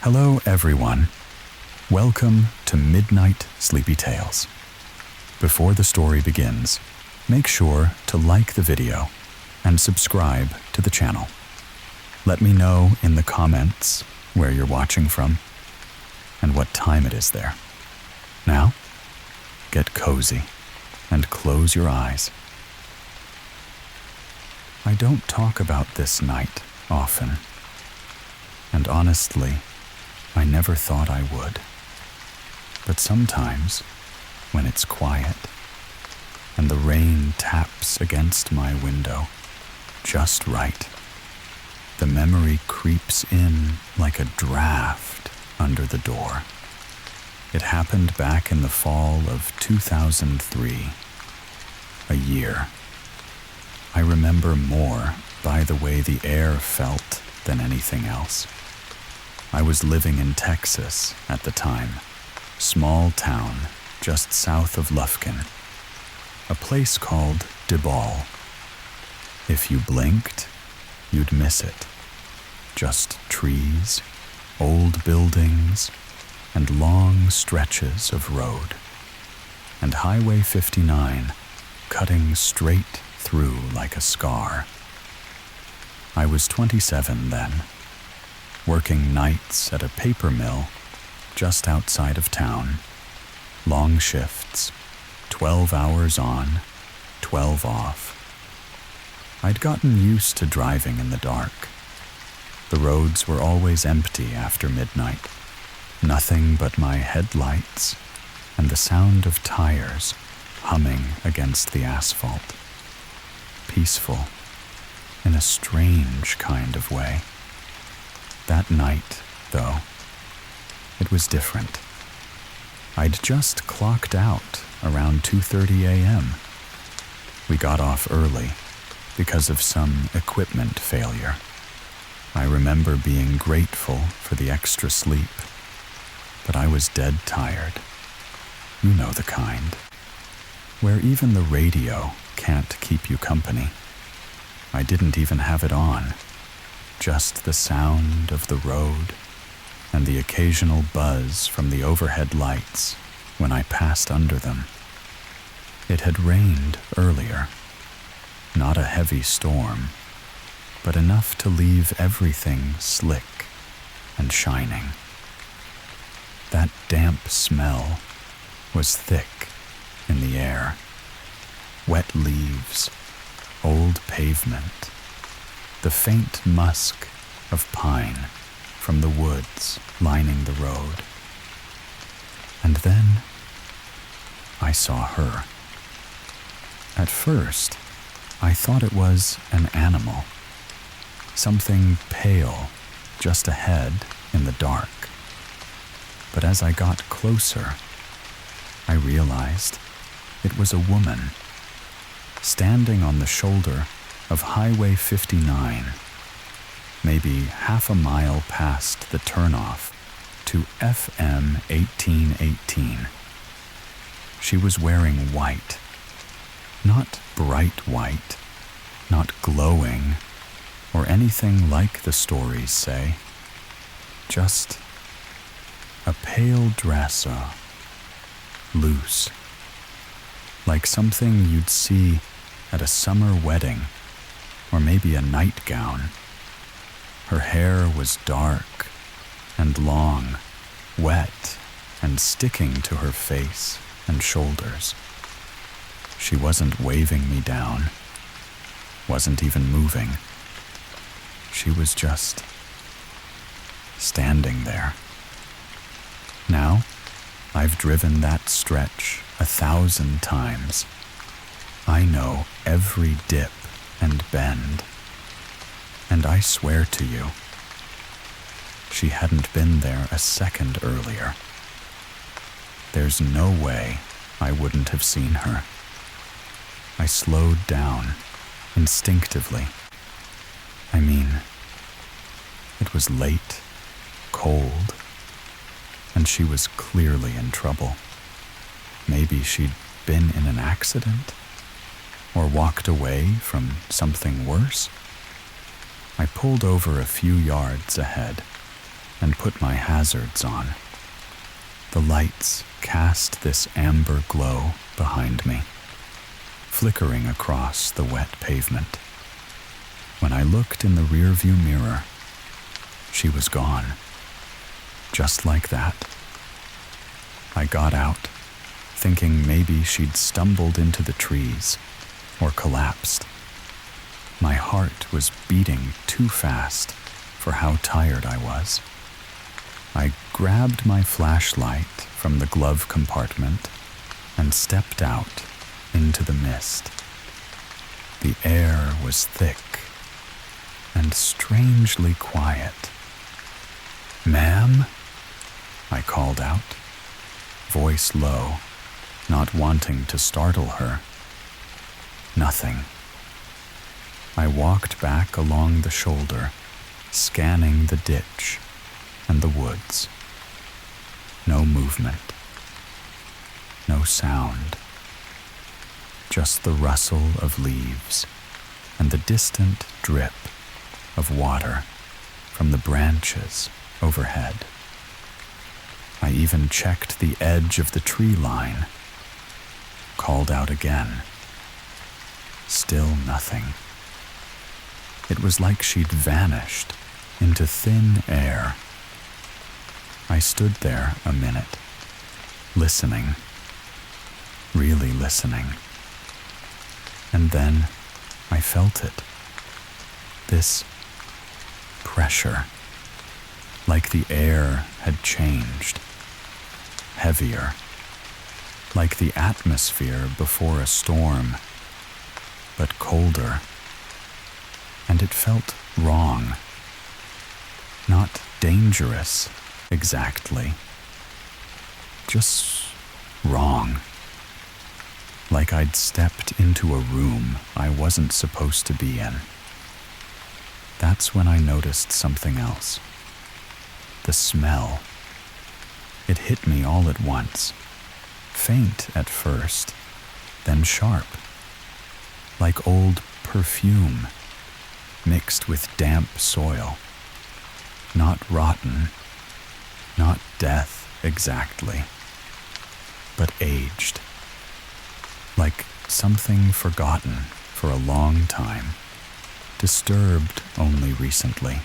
Hello everyone. Welcome to Midnight Sleepy Tales. Before the story begins, make sure to like the video and subscribe to the channel. Let me know in the comments where you're watching from and what time it is there. Now, get cozy and close your eyes. I don't talk about this night often, and honestly, I never thought I would. But sometimes, when it's quiet and the rain taps against my window just right, the memory creeps in like a draft under the door. It happened back in the fall of 2003, a year. I remember more by the way the air felt than anything else. I was living in Texas at the time, small town just south of Lufkin, a place called DeBall. If you blinked, you'd miss it. Just trees, old buildings, and long stretches of road, and Highway 59 cutting straight through like a scar. I was 27 then, working nights at a paper mill just outside of town. Long shifts, 12 hours on, 12 off. I'd gotten used to driving in the dark. The roads were always empty after midnight. Nothing but my headlights and the sound of tires humming against the asphalt. Peaceful in a strange kind of way. That night, though, it was different. I'd just clocked out around 2:30 a.m. We got off early because of some equipment failure. I remember being grateful for the extra sleep, but I was dead tired. You know the kind, where even the radio can't keep you company. I didn't even have it on, just the sound of the road and the occasional buzz from the overhead lights when I passed under them. It had rained earlier, not a heavy storm, but enough to leave everything slick and shining. That damp smell was thick in the air. Wet leaves, old pavement, the faint musk of pine from the woods lining the road. And then I saw her. At first, I thought it was an animal, something pale just ahead in the dark. But as I got closer, I realized it was a woman, standing on the shoulder of Highway 59, maybe half a mile past the turnoff to FM 1818. She was wearing white, not bright white, not glowing, or anything like the stories say, just a pale dress, loose, like something you'd see at a summer wedding, or maybe a nightgown. Her hair was dark and long, wet and sticking to her face and shoulders. She wasn't waving me down, wasn't even moving. She was just standing there. Now, I've driven that stretch 1,000 times. I know every dip and bend. And I swear to you, she hadn't been there a second earlier. There's no way I wouldn't have seen her. I slowed down instinctively. I mean, it was late, cold, and she was clearly in trouble. Maybe she'd been in an accident or walked away from something worse. I pulled over a few yards ahead, and put my hazards on. The lights cast this amber glow behind me, flickering across the wet pavement. When I looked in the rearview mirror, she was gone. Just like that. I got out, thinking maybe she'd stumbled into the trees or collapsed. My heart was beating too fast for how tired I was. I grabbed my flashlight from the glove compartment and stepped out into the mist. The air was thick and strangely quiet. "Ma'am?" I called out, voice low, not wanting to startle her. Nothing. I walked back along the shoulder, scanning the ditch and the woods. No movement. No sound. Just the rustle of leaves and the distant drip of water from the branches overhead. I even checked the edge of the tree line, called out again. Still nothing. It was like she'd vanished into thin air. I stood there a minute, listening, really listening. And then I felt it. This pressure, like the air had changed, heavier, like the atmosphere before a storm, but colder. And it felt wrong. Not dangerous, exactly. Just wrong. Like I'd stepped into a room I wasn't supposed to be in. That's when I noticed something else. The smell. It hit me all at once. Faint at first, then sharp. Like old perfume mixed with damp soil. Not rotten, not death exactly, but aged. Like something forgotten for a long time, disturbed only recently.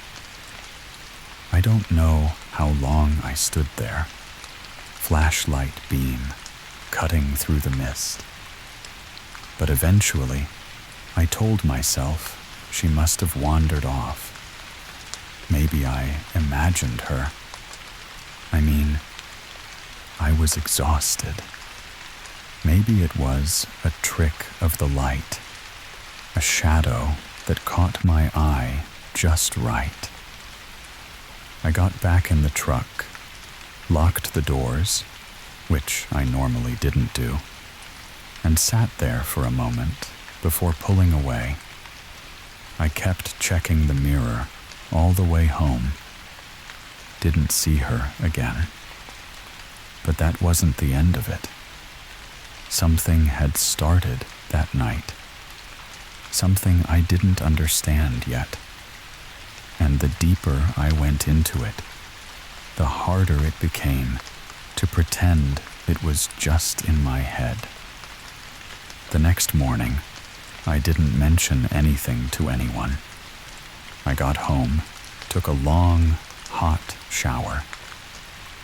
I don't know how long I stood there, flashlight beam cutting through the mist. But eventually, I told myself she must have wandered off. Maybe I imagined her. I mean, I was exhausted. Maybe it was a trick of the light, a shadow that caught my eye just right. I got back in the truck, locked the doors, which I normally didn't do, and sat there for a moment before pulling away. I kept checking the mirror all the way home. Didn't see her again. But that wasn't the end of it. Something had started that night. Something I didn't understand yet. And the deeper I went into it, the harder it became to pretend it was just in my head. The next morning, I didn't mention anything to anyone. I got home, took a long, hot shower,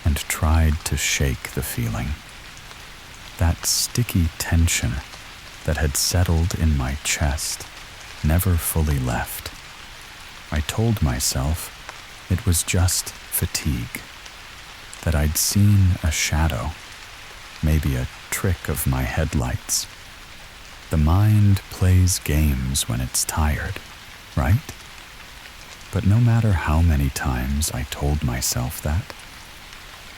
and tried to shake the feeling. That sticky tension that had settled in my chest never fully left. I told myself it was just fatigue, that I'd seen a shadow, maybe a trick of my headlights. The mind plays games when it's tired, right? But no matter how many times I told myself that,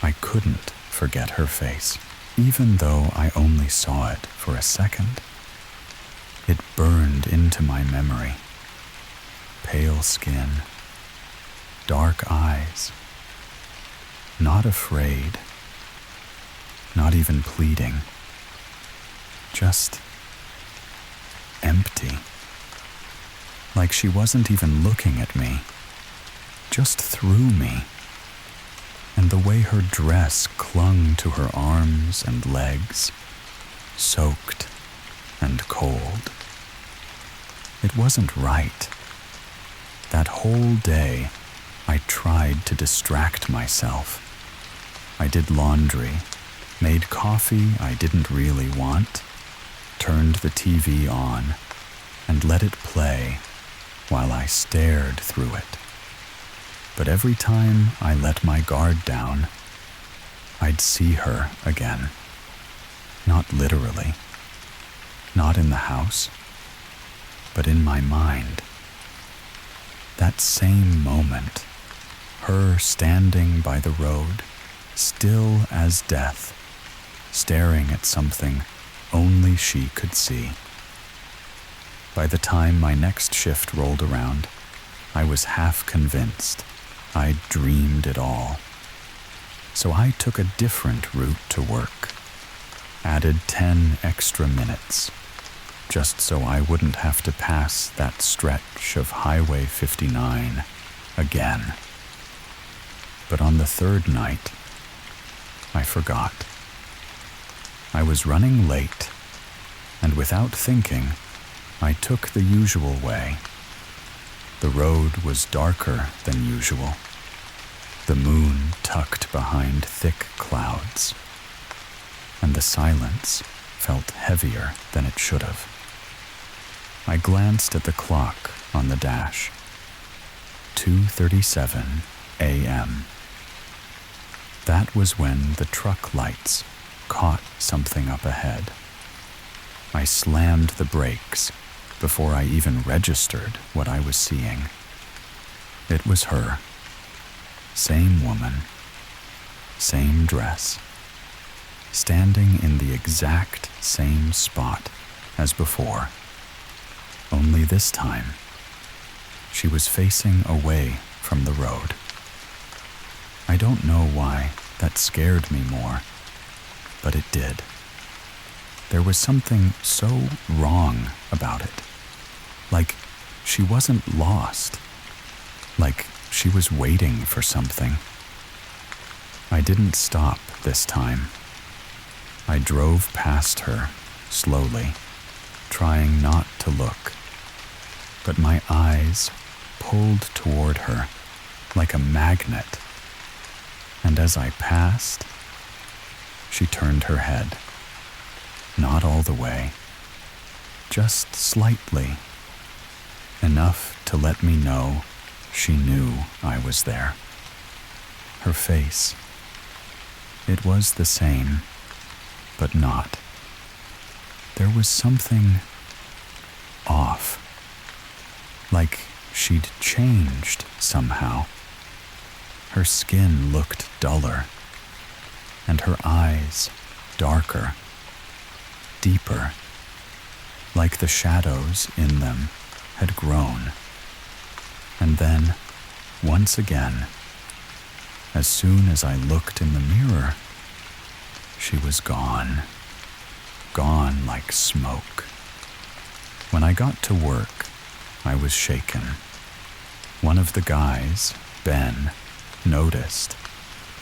I couldn't forget her face, even though I only saw it for a second. It burned into my memory. Pale skin, dark eyes, not afraid, not even pleading, just empty. Like she wasn't even looking at me, just through me, and the way her dress clung to her arms and legs, soaked and cold. It wasn't right. That whole day, I tried to distract myself. I did laundry, made coffee I didn't really want, turned the TV on, and let it play while I stared through it. But every time I let my guard down, I'd see her again. Not literally, not in the house, but in my mind. That same moment, her standing by the road, still as death, staring at something only she could see. By the time my next shift rolled around, I was half convinced I'd dreamed it all. So I took a different route to work, added 10 extra minutes, just so I wouldn't have to pass that stretch of Highway 59 again. But on the third night, I forgot. I was running late, and without thinking, I took the usual way. The road was darker than usual, the moon tucked behind thick clouds, and the silence felt heavier than it should have. I glanced at the clock on the dash. 2:37 a.m. That was when the truck lights caught something up ahead. I slammed the brakes before I even registered what I was seeing. It was her. Same woman, same dress, standing in the exact same spot as before. Only this time, she was facing away from the road. I don't know why that scared me more, but it did. There was something so wrong about it. Like she wasn't lost. Like she was waiting for something. I didn't stop this time. I drove past her slowly, trying not to look. But my eyes pulled toward her like a magnet. And as I passed, she turned her head. Not all the way, just slightly, enough to let me know she knew I was there. Her face, it was the same, but not. There was something off, like she'd changed somehow. Her skin looked duller, and her eyes darker, deeper, like the shadows in them had grown. And then, once again, as soon as I looked in the mirror, she was gone, gone like smoke. When I got to work, I was shaken. One of the guys, Ben, noticed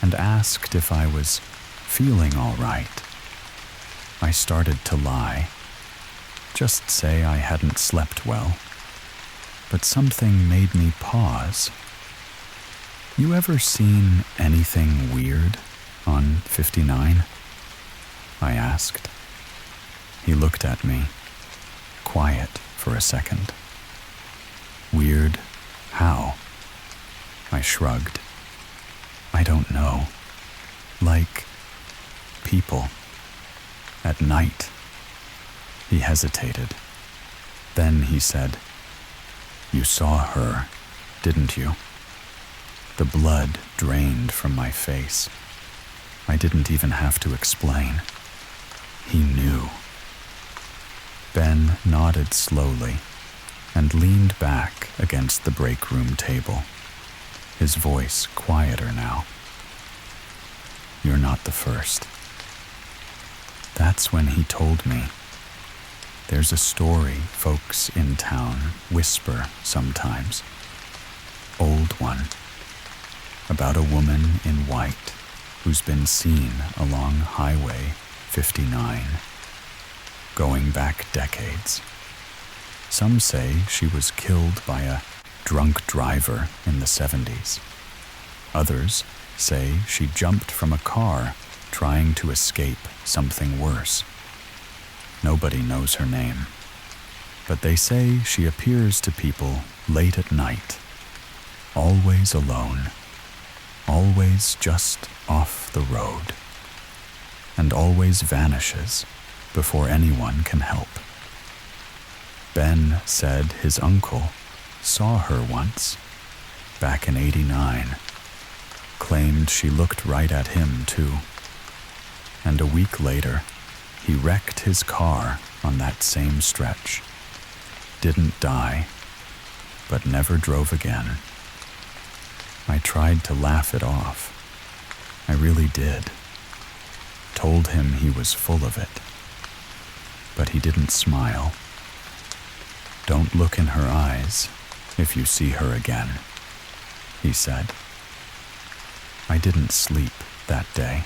and asked if I was feeling all right. I started to lie, just say I hadn't slept well. But something made me pause. You ever seen anything weird on 59? I asked. He looked at me, quiet for a second. Weird? How? I shrugged. I don't know. Like people. At night. He hesitated. Then he said, "You saw her, didn't you?" The blood drained from my face. I didn't even have to explain. He knew. Ben nodded slowly and leaned back against the break room table, his voice quieter now. "You're not the first." That's when he told me, "There's a story folks in town whisper sometimes. Old one. About a woman in white who's been seen along Highway 59, going back decades. Some say she was killed by a drunk driver in the 70s. Others say she jumped from a car trying to escape something worse. Nobody knows her name, but they say she appears to people late at night, always alone, always just off the road, and always vanishes before anyone can help. Ben said his uncle saw her once, back in '89, claimed she looked right at him too, and a week later, he wrecked his car on that same stretch. Didn't die, but never drove again. I tried to laugh it off. I really did. Told him he was full of it. But he didn't smile. Don't look in her eyes if you see her again, he said. I didn't sleep that day.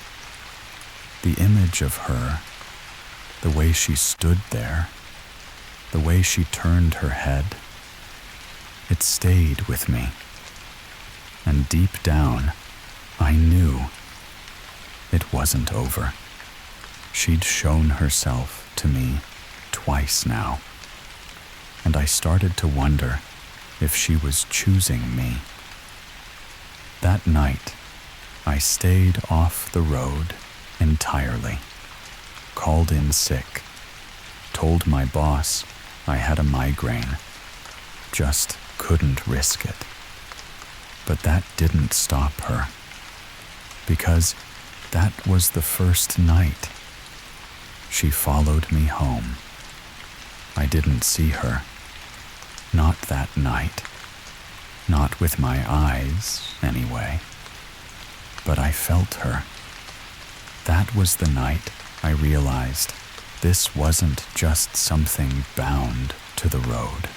The image of her, the way she stood there, the way she turned her head, it stayed with me. And deep down, I knew it wasn't over. She'd shown herself to me twice now, and I started to wonder if she was choosing me. That night, I stayed off the road entirely, called in sick, told my boss I had a migraine, just couldn't risk it. But that didn't stop her, because that was the first night. She followed me home. I didn't see her, not that night, not with my eyes anyway, but I felt her. That was the night I realized this wasn't just something bound to the road.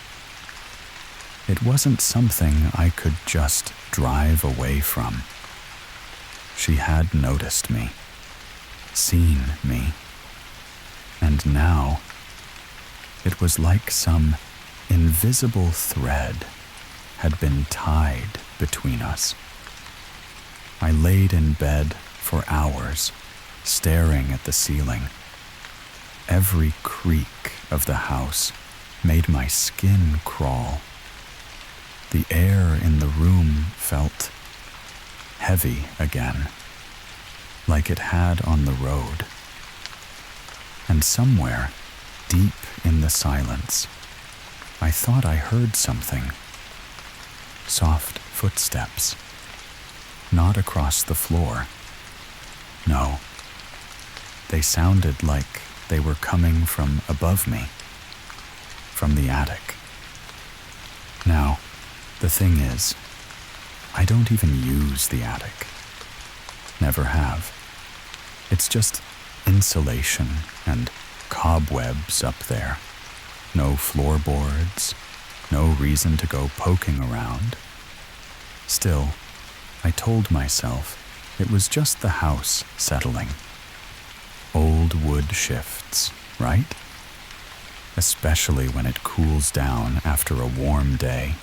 It wasn't something I could just drive away from. She had noticed me, seen me, and now it was like some invisible thread had been tied between us. I laid in bed for hours, staring at the ceiling. Every creak of the house made my skin crawl. The air in the room felt heavy again, like it had on the road. And somewhere, deep in the silence, I thought I heard something. Soft footsteps. Not across the floor. No. They sounded like they were coming from above me, from the attic. Now, the thing is, I don't even use the attic. Never have. It's just insulation and cobwebs up there. No floorboards, no reason to go poking around. Still, I told myself it was just the house settling. Old wood shifts, right? Especially when it cools down after a warm day.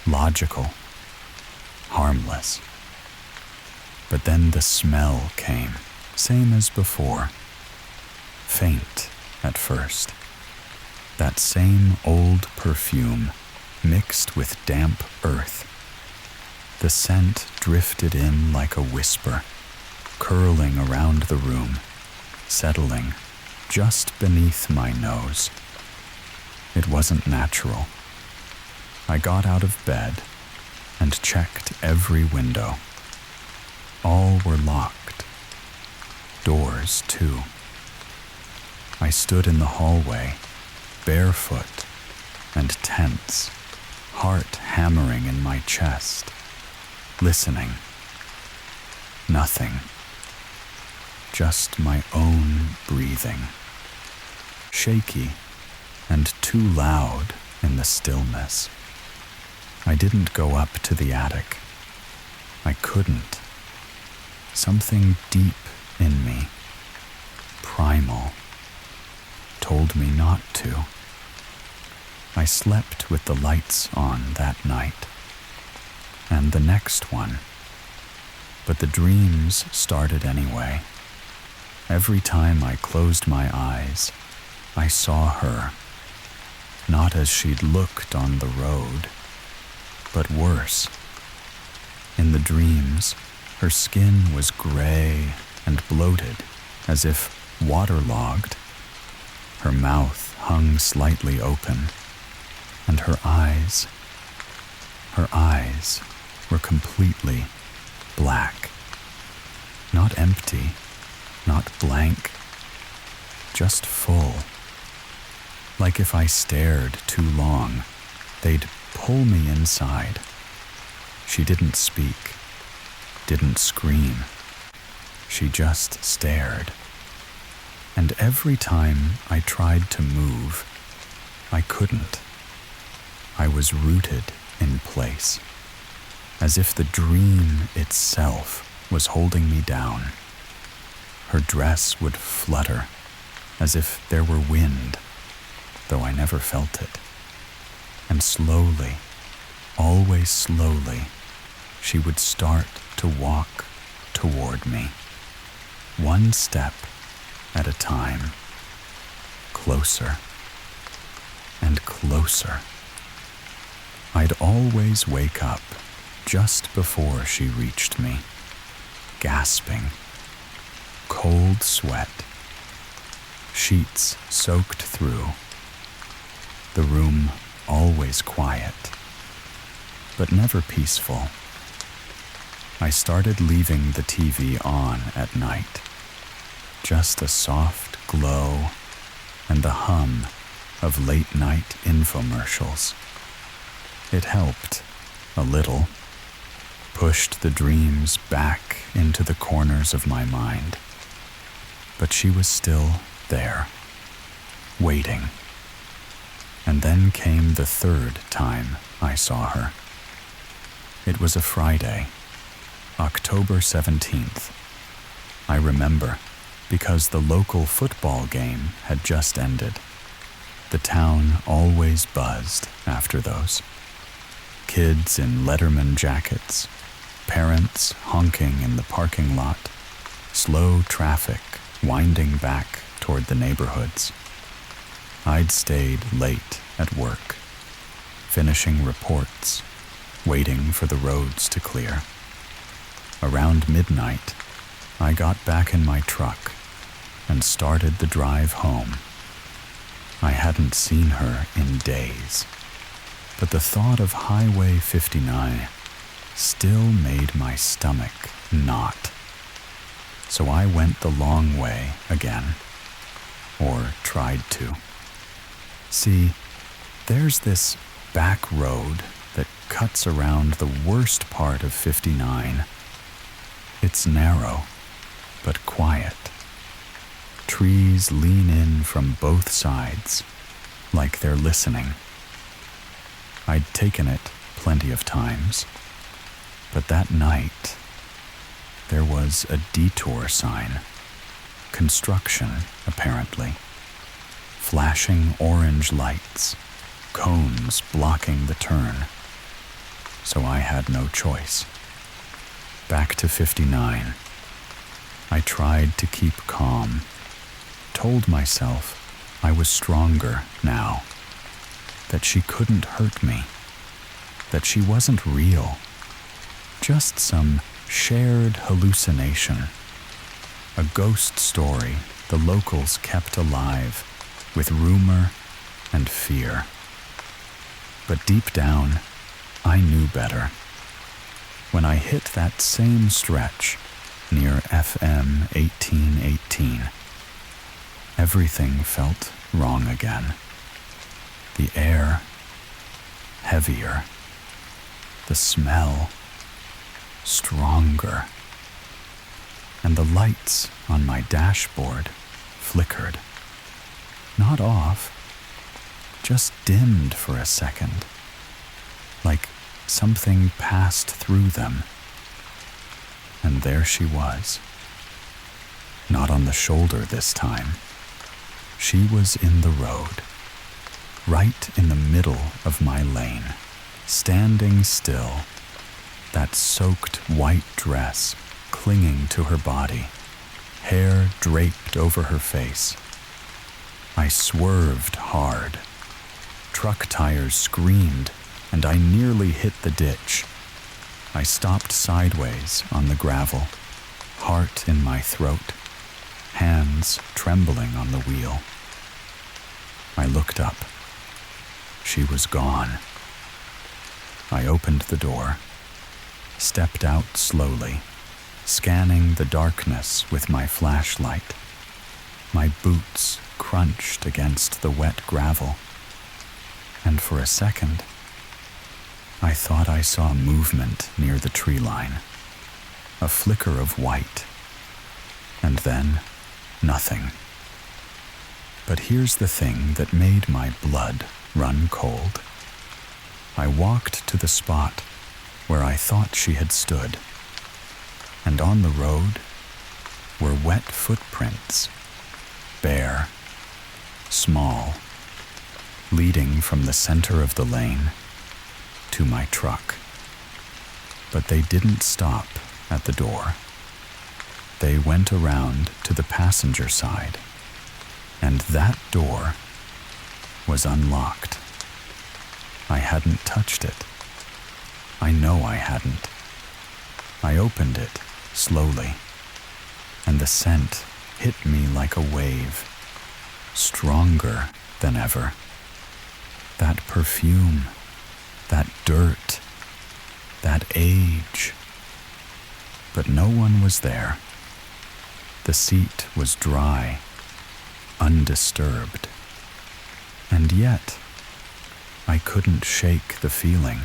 Logical. Harmless. But then the smell came, same as before. Faint at first. That same old perfume mixed with damp earth. The scent drifted in like a whisper, curling around the room, settling just beneath my nose. It wasn't natural. I got out of bed and checked every window. All were locked. Doors, too. I stood in the hallway, barefoot and tense, heart hammering in my chest, listening. Nothing. Just my own breathing. Shaky and too loud in the stillness. I didn't go up to the attic. I couldn't. something deep in me, primal, told me not to. I slept with the lights on that night, and the next one, but the dreams started anyway. Every time I closed my eyes, I saw her, not as she'd looked on the road, but worse. In the dreams, her skin was gray and bloated, as if waterlogged. Her mouth hung slightly open, and her eyes were completely black. Not empty, not blank, just full. Like if I stared too long, they'd pull me inside. She didn't speak, didn't scream. She just stared. And every time I tried to move, I couldn't. I was rooted in place, as if the dream itself was holding me down. Her dress would flutter, as if there were wind, though I never felt it. And slowly, always slowly, she would start to walk toward me, one step at a time, closer and closer. I'd always wake up just before she reached me, gasping, cold sweat, sheets soaked through, the room always quiet, but never peaceful. I started leaving the TV on at night, just a soft glow and the hum of late-night infomercials. It helped, a little, pushed the dreams back into the corners of my mind. But she was still there, waiting. And then came the third time I saw her. It was a Friday, October 17th. I remember because the local football game had just ended. The town always buzzed after those. Kids in Letterman jackets, parents honking in the parking lot, slow traffic winding back toward the neighborhoods. I'd stayed late at work, finishing reports, waiting for the roads to clear. Around midnight, I got back in my truck and started the drive home. I hadn't seen her in days, but the thought of Highway 59 still made my stomach knot. So I went the long way again, or tried to. See, there's this back road that cuts around the worst part of 59. It's narrow, but quiet. Trees lean in from both sides, like they're listening. I'd taken it plenty of times, but that night, there was a detour sign. Construction, apparently. Flashing orange lights, cones blocking the turn. So I had no choice. Back to 59. I tried to keep calm, told myself I was stronger now, that she couldn't hurt me, that she wasn't real, just some shared hallucination, a ghost story the locals kept alive with rumor and fear. But deep down, I knew better. When I hit that same stretch near FM 1818, everything felt wrong again. The air, heavier. The smell, stronger. And the lights on my dashboard flickered. Not off, just dimmed for a second, like something passed through them. And there she was. Not on the shoulder this time. She was in the road, right in the middle of my lane, standing still, that soaked white dress clinging to her body, hair draped over her face. I swerved hard. Truck tires screamed, and I nearly hit the ditch. I stopped sideways on the gravel, heart in my throat, hands trembling on the wheel. I looked up. She was gone. I opened the door, stepped out slowly, scanning the darkness with my flashlight. My boots crunched against the wet gravel, and for a second, I thought I saw movement near the tree line, a flicker of white, and then nothing. But here's the thing that made my blood run cold. I walked to the spot where I thought she had stood, and on the road were wet footprints, bare, small, leading from the center of the lane to my truck. But they didn't stop at the door. They went around to the passenger side, and that door was unlocked. I hadn't touched it. I know I hadn't. I opened it slowly, and the scent hit me like a wave, stronger than ever. That perfume, that dirt, that age. But no one was there. The seat was dry, undisturbed. And yet, I couldn't shake the feeling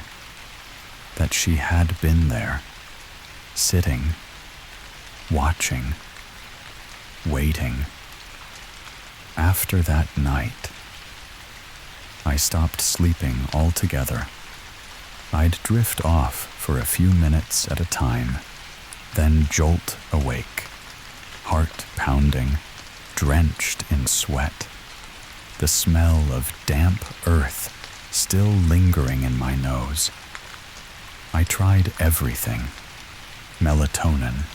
that she had been there, sitting, watching, waiting. After that night, I stopped sleeping altogether. I'd drift off for a few minutes at a time, then jolt awake, heart pounding, drenched in sweat, the smell of damp earth still lingering in my nose. I tried everything: melatonin,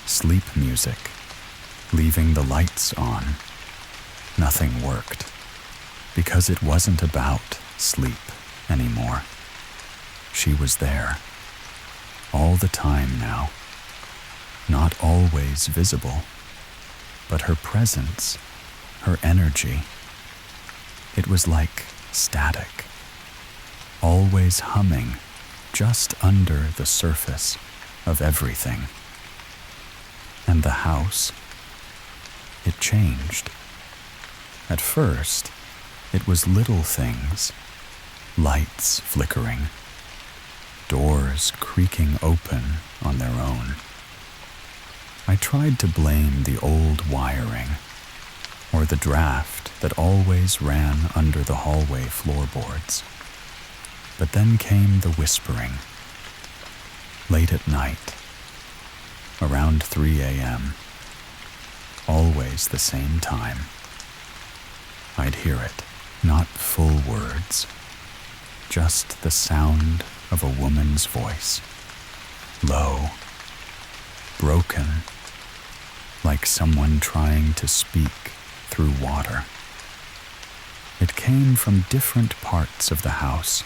sleep music, leaving the lights on. Nothing worked, because it wasn't about sleep anymore. She was there, all the time now, not always visible, but her presence, her energy, it was like static, always humming just under the surface of everything. And the house, it changed. At first, it was little things, lights flickering, doors creaking open on their own. I tried to blame the old wiring, or the draft that always ran under the hallway floorboards. But then came the whispering. Late at night, around 3 a.m., always the same time. I'd hear it, not full words, just the sound of a woman's voice, low, broken, like someone trying to speak through water. It came from different parts of the house,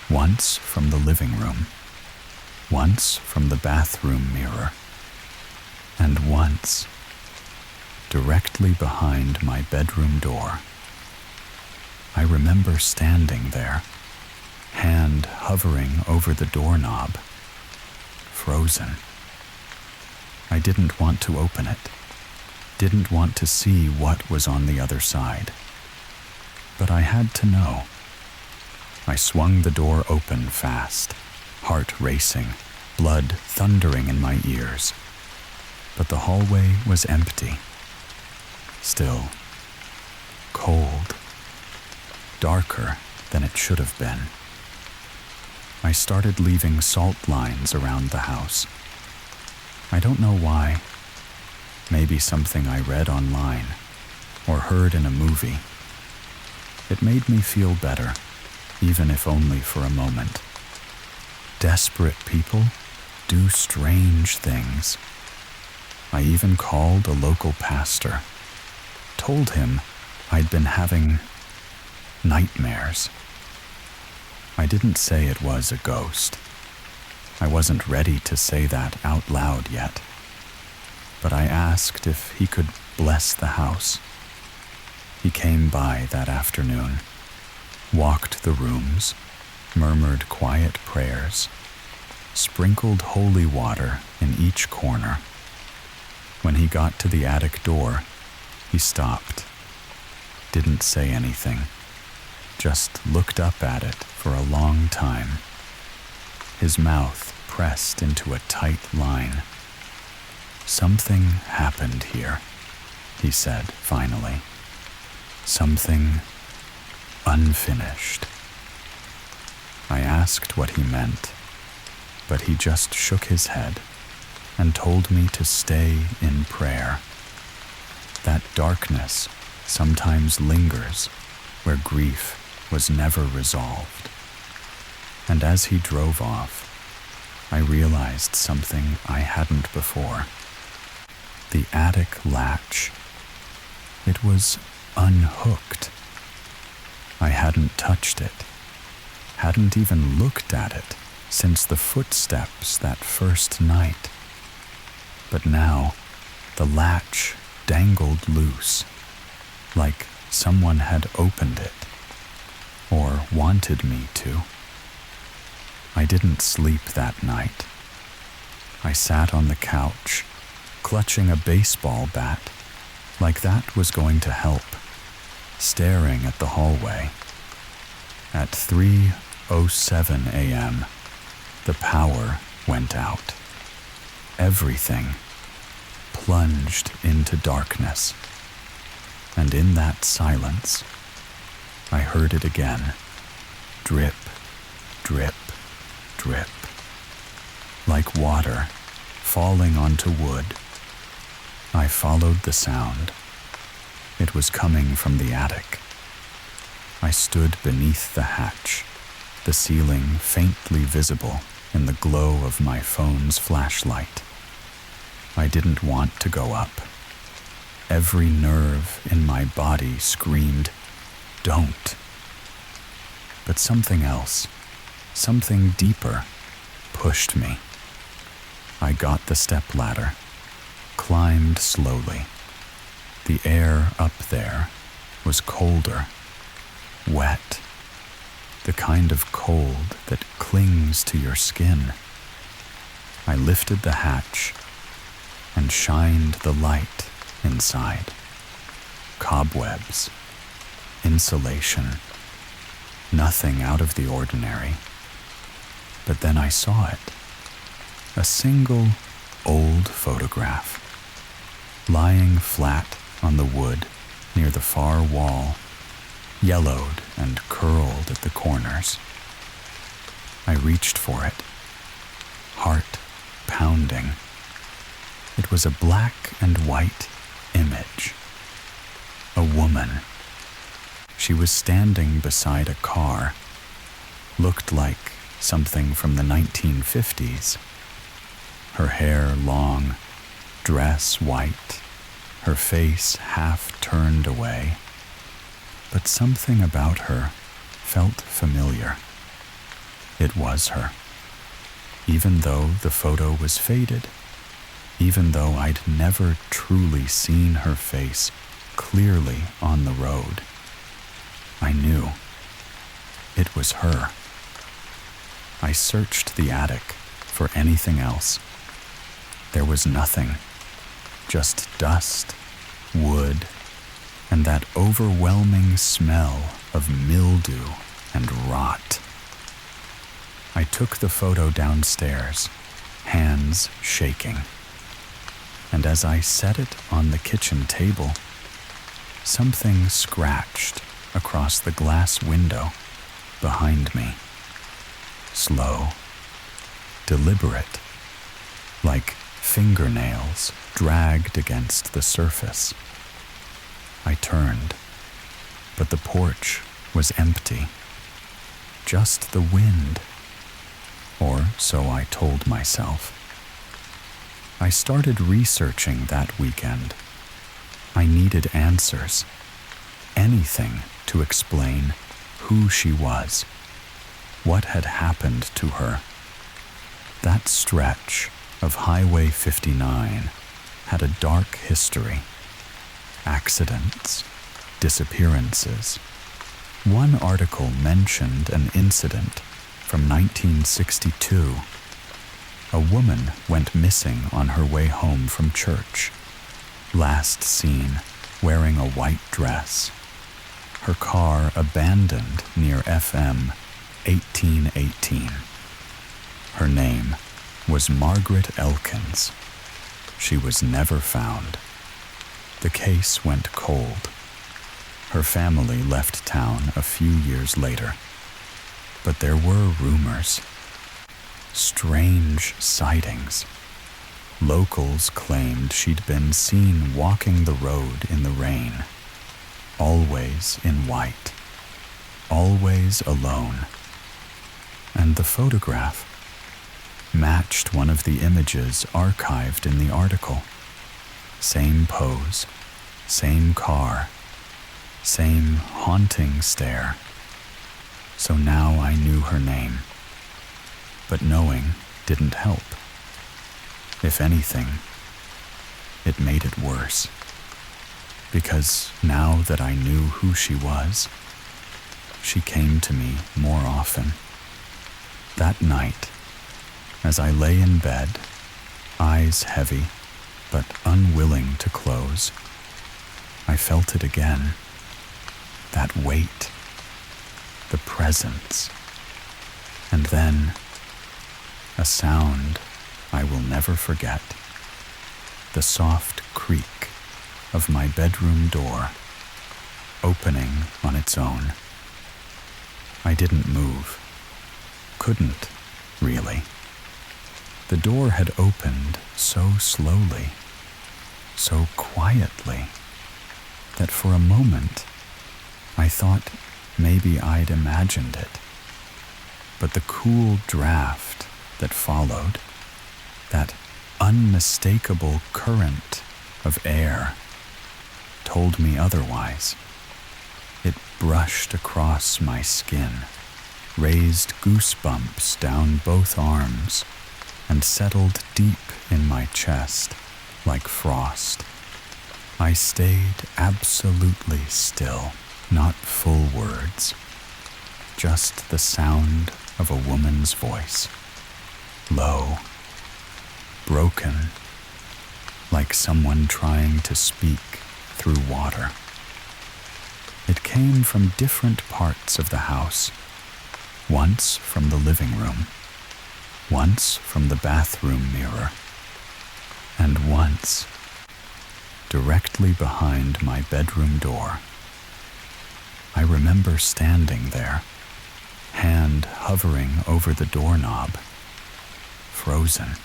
once from the living room, once from the bathroom mirror, and once directly behind my bedroom door. I remember standing there, hand hovering over the doorknob, frozen. I didn't want to open it, didn't want to see what was on the other side. But I had to know. I swung the door open fast, heart racing, blood thundering in my ears. But the hallway was empty. Still, cold, darker than it should have been. I started leaving salt lines around the house, I don't know why. Maybe something I read online or heard in a movie. It made me feel better, even if only for a moment. Desperate people do strange things. I even called a local pastor, told him I'd been having nightmares. I didn't say it was a ghost. I wasn't ready to say that out loud yet. But I asked if he could bless the house. He came by that afternoon, walked the rooms, murmured quiet prayers, sprinkled holy water in each corner. When he got to the attic door, he stopped, didn't say anything, just looked up at it for a long time. His mouth pressed into a tight line. "Something happened here," he said finally. "Something unfinished." I asked what he meant, but he just shook his head and told me to stay in prayer. That darkness sometimes lingers where grief was never resolved. And as he drove off, I realized something I hadn't before. The attic latch. It was unhooked. I hadn't touched it, hadn't even looked at it since the footsteps that first night. But now, the latch dangled loose, like someone had opened it, or wanted me to. I didn't sleep that night. I sat on the couch, clutching a baseball bat, like that was going to help, staring at the hallway. At 3:07 a.m., the power went out. Everything plunged into darkness. And in that silence, I heard it again. Drip, drip, drip. Like water falling onto wood. I followed the sound. It was coming from the attic. I stood beneath the hatch, the ceiling faintly visible in the glow of my phone's flashlight. I didn't want to go up. Every nerve in my body screamed, "Don't." But something else, something deeper, pushed me. I got the stepladder, climbed slowly. The air up there was colder, wet, the kind of cold that clings to your skin. I lifted the hatch and shined the light inside. Cobwebs, insulation, nothing out of the ordinary. But then I saw it. A single old photograph, lying flat on the wood near the far wall, yellowed and curled at the corners. I reached for it, heart pounding. It was a black and white image. A woman. She was standing beside a car. Looked like something from the 1950s. Her hair long, dress white, her face half turned away. But something about her felt familiar. It was her. Even though the photo was faded, even though I'd never truly seen her face clearly on the road, I knew it was her. I searched the attic for anything else. There was nothing, just dust, wood, and that overwhelming smell of mildew and rot. I took the photo downstairs, hands shaking. And as I set it on the kitchen table, something scratched across the glass window behind me. Slow, deliberate, like fingernails dragged against the surface. I turned, but the porch was empty. Just the wind, or so I told myself. I started researching that weekend. I needed answers, anything to explain who she was, what had happened to her. That stretch of Highway 59 had a dark history. Accidents, disappearances. One article mentioned an incident from 1962. A woman went missing on her way home from church. Last seen wearing a white dress. Her car abandoned near FM 1818. Her name was Margaret Elkins. She was never found. The case went cold. Her family left town a few years later. But there were rumors. Strange sightings. Locals claimed she'd been seen walking the road in the rain. Always in white. Always alone. And the photograph matched one of the images archived in the article. Same pose, same car, same haunting stare. So now I knew her name. But knowing didn't help. If anything, it made it worse. Because now that I knew who she was, she came to me more often. That night, as I lay in bed, eyes heavy but unwilling to close, I felt it again. That weight, the presence, and then a sound I will never forget. The soft creak of my bedroom door opening on its own. I didn't move. Couldn't, really. The door had opened so slowly, so quietly, that for a moment I thought maybe I'd imagined it. But the cool draft that followed, that unmistakable current of air, told me otherwise. It brushed across my skin, raised goosebumps down both arms, and settled deep in my chest like frost. I stayed absolutely still, not full words, just the sound of a woman's voice, low, broken, like someone trying to speak through water. It came from different parts of the house, once from the living room, once from the bathroom mirror, and once directly behind my bedroom door. I remember standing there, hand hovering over the doorknob, frozen.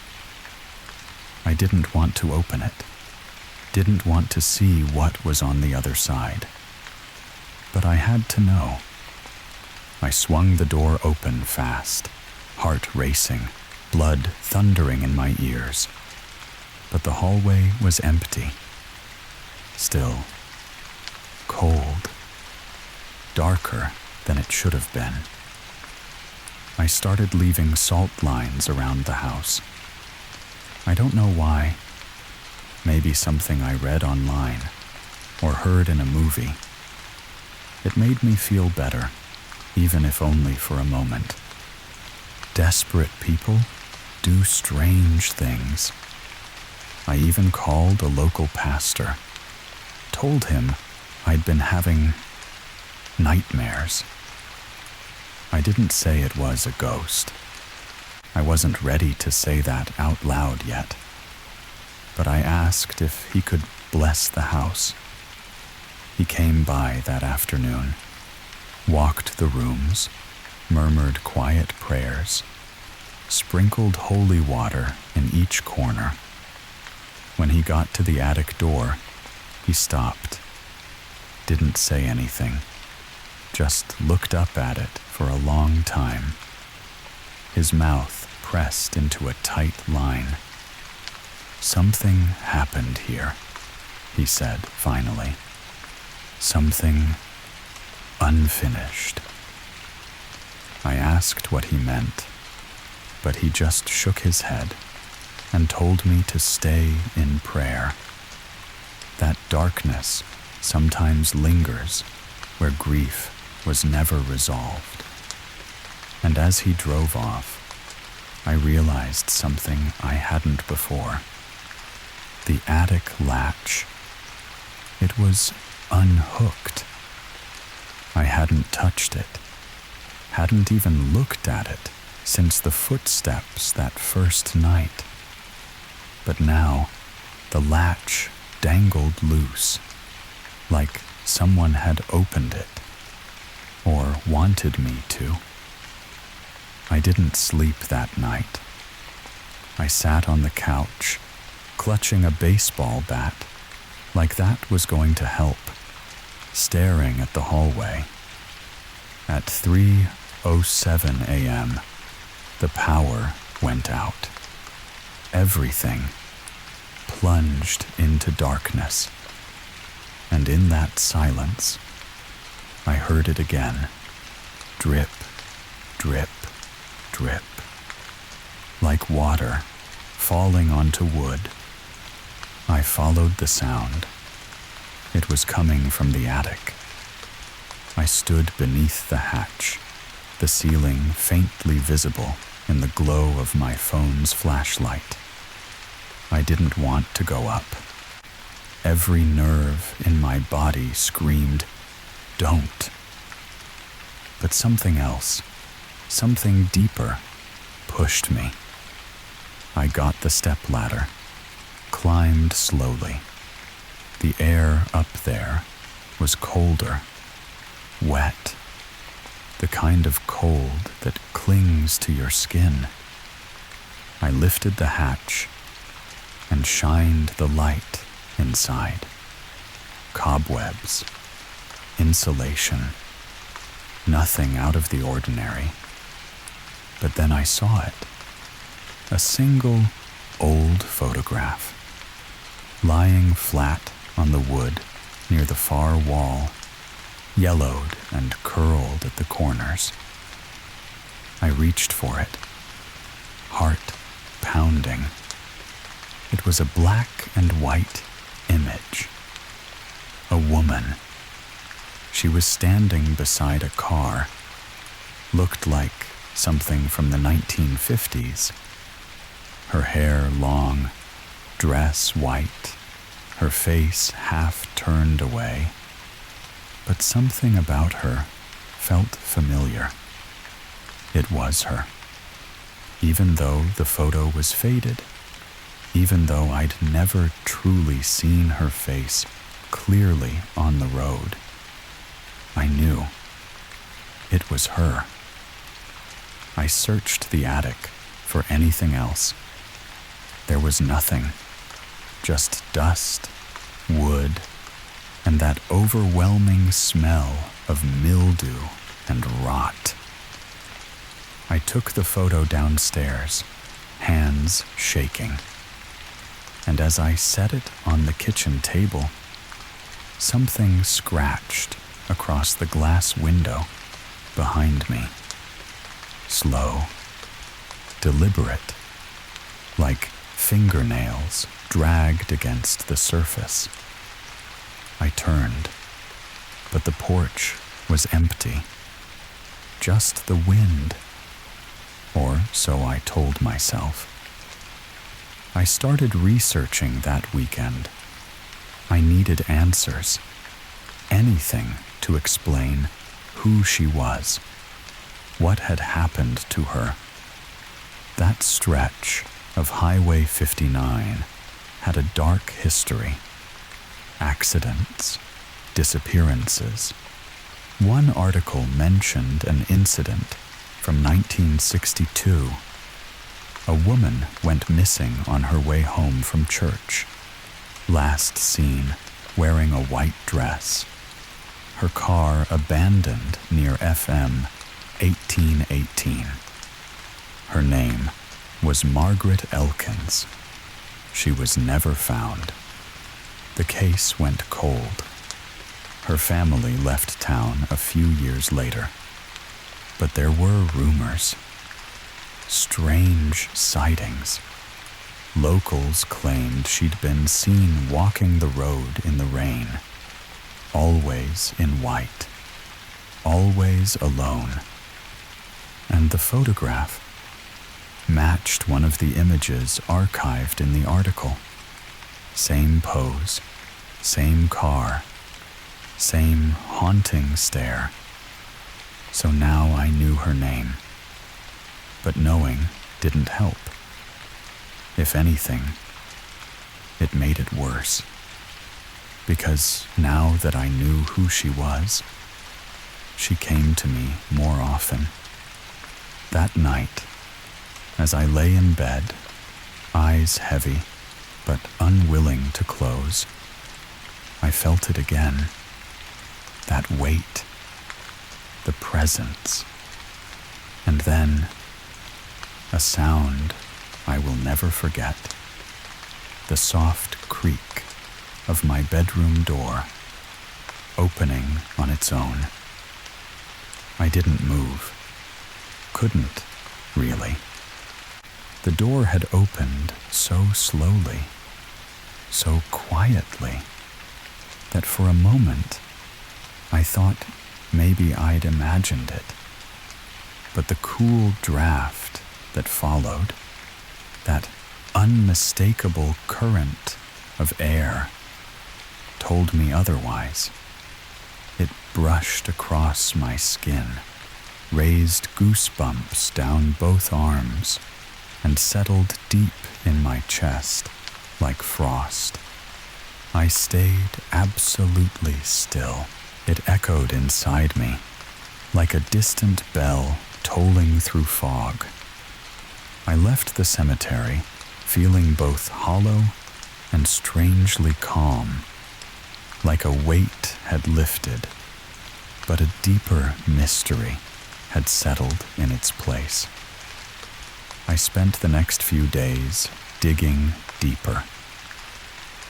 I didn't want to open it, didn't want to see what was on the other side. But I had to know. I swung the door open fast, heart racing, blood thundering in my ears. But the hallway was empty. Still, cold, darker than it should have been. I started leaving salt lines around the house. I don't know why. Maybe something I read online or heard in a movie. It made me feel better, even if only for a moment. Desperate people do strange things. I even called a local pastor, told him I'd been having nightmares. I didn't say it was a ghost. I wasn't ready to say that out loud yet. But I asked if he could bless the house. He came by that afternoon, walked the rooms, murmured quiet prayers, sprinkled holy water in each corner, When he got to the attic door, he stopped, didn't say anything, just looked up at it for a long time. His mouth pressed into a tight line. "Something happened here," he said finally. "Something unfinished." I asked what he meant, but he just shook his head and told me to stay in prayer. That darkness sometimes lingers where grief was never resolved. And as he drove off, I realized something I hadn't before. The attic latch. It was unhooked. I hadn't touched it, hadn't even looked at it since the footsteps that first night. But now, the latch dangled loose, like someone had opened it, or wanted me to. I didn't sleep that night. I sat on the couch, clutching a baseball bat, like that was going to help, staring at the hallway. At 3:07 a.m., the power went out. Everything plunged into darkness. And in that silence, I heard it again. Drip, drip, drip. Like water falling onto wood. I followed the sound. It was coming from the attic. I stood beneath the hatch, the ceiling faintly visible in the glow of my phone's flashlight. I didn't want to go up. Every nerve in my body screamed, "Don't." But something else, something deeper, pushed me. I got the stepladder, climbed slowly. The air up there was colder, wet, the kind of cold that clings to your skin. I lifted the hatch and shined the light inside. Cobwebs, insulation, nothing out of the ordinary. But then I saw it. A single old photograph, lying flat on the wood near the far wall, yellowed and curled at the corners. I reached for it, heart pounding. It was a black and white image. A woman. She was standing beside a car. Looked like something from the 1950s. Her hair long, dress white, her face half turned away. But something about her felt familiar. It was her. Even though the photo was faded, even though I'd never truly seen her face clearly on the road, I knew it was her. I searched the attic for anything else. There was nothing, just dust, wood, and that overwhelming smell of mildew and rot. I took the photo downstairs, hands shaking. And as I set it on the kitchen table, something scratched across the glass window behind me. Slow, deliberate, like fingernails dragged against the surface. I turned, but the porch was empty. Just the wind, or so I told myself. I started researching that weekend. I needed answers, anything to explain who she was, what had happened to her. That stretch of Highway 59 had a dark history. Accidents, disappearances. One article mentioned an incident from 1962. A woman went missing on her way home from church. last seen wearing a white dress, her car abandoned near FM 1818. Her name was Margaret Elkins. She was never found. The case went cold. Her family left town a few years later. But there were rumors, strange sightings. Locals claimed she'd been seen walking the road in the rain, always in white, always alone. And the photograph matched one of the images archived in the article. Same pose, same car, same haunting stare. So now I knew her name. But knowing didn't help. If anything, it made it worse. Because now that I knew who she was, she came to me more often. That night, as I lay in bed, eyes heavy but unwilling to close, I felt it again. That weight, the presence, and then a sound I will never forget. The soft creak of my bedroom door opening on its own. I didn't move. Couldn't, really. The door had opened so slowly, so quietly, that for a moment I thought maybe I'd imagined it. But the cool draft that followed, that unmistakable current of air, told me otherwise. It brushed across my skin, raised goosebumps down both arms, and settled deep in my chest like frost. I stayed absolutely still. It echoed inside me like a distant bell tolling through fog. I left the cemetery feeling both hollow and strangely calm, like a weight had lifted, but a deeper mystery had settled in its place. I spent the next few days digging deeper.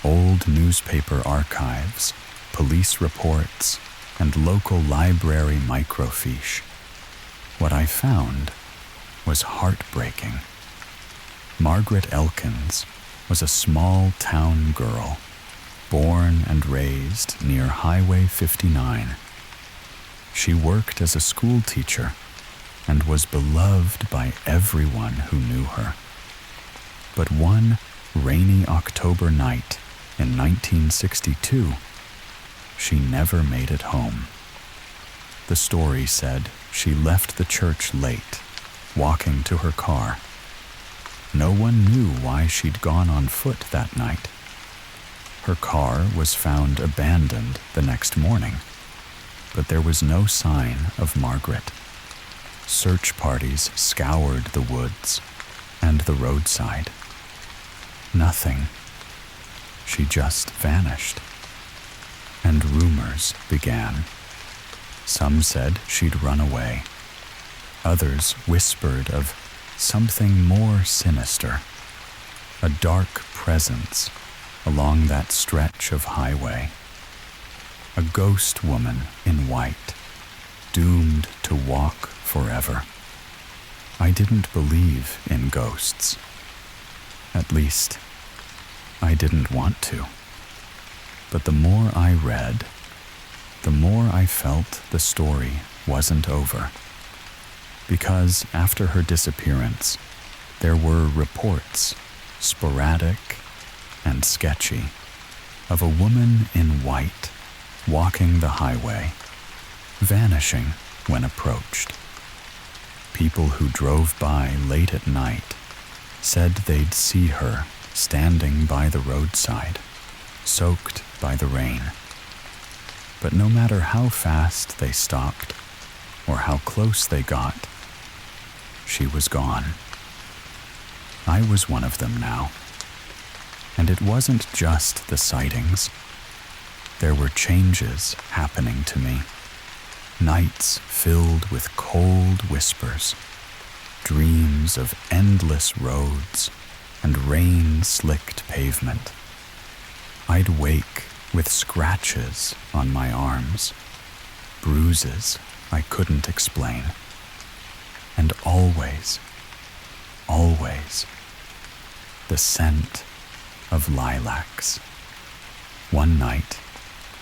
Old newspaper archives, police reports, and local library microfiche. What I found was heartbreaking. Margaret Elkins was a small town girl, born and raised near Highway 59. She worked as a school teacher and was beloved by everyone who knew her. But one rainy October night in 1962, she never made it home. The story said she left the church late, walking to her car. No one knew why she'd gone on foot that night. Her car was found abandoned the next morning, but there was no sign of Margaret. Search parties scoured the woods and the roadside. Nothing. She just vanished. And rumors began. Some said she'd run away. Others whispered of something more sinister, a dark presence along that stretch of highway. A ghost woman in white, doomed to walk forever. I didn't believe in ghosts. At least, I didn't want to. But the more I read, the more I felt the story wasn't over. Because after her disappearance, there were reports, sporadic and sketchy, of a woman in white walking the highway, vanishing when approached. People who drove by late at night said they'd see her standing by the roadside, soaked by the rain. But no matter how fast they stopped or how close they got, she was gone. I was one of them now. And it wasn't just the sightings. There were changes happening to me. Nights filled with cold whispers, dreams of endless roads and rain-slicked pavement. I'd wake with scratches on my arms, bruises I couldn't explain. And always, always, the scent of lilacs. One night,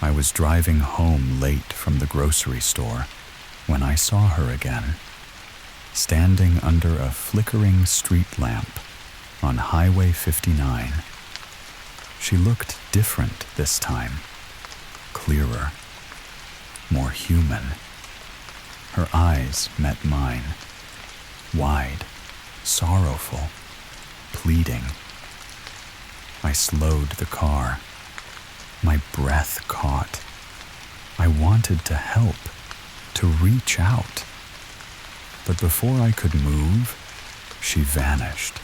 I was driving home late from the grocery store when I saw her again, standing under a flickering street lamp on Highway 59. She looked different this time, clearer, more human. Her eyes met mine, wide, sorrowful, pleading. I slowed the car. My breath caught. I wanted to help, to reach out. But before I could move, she vanished,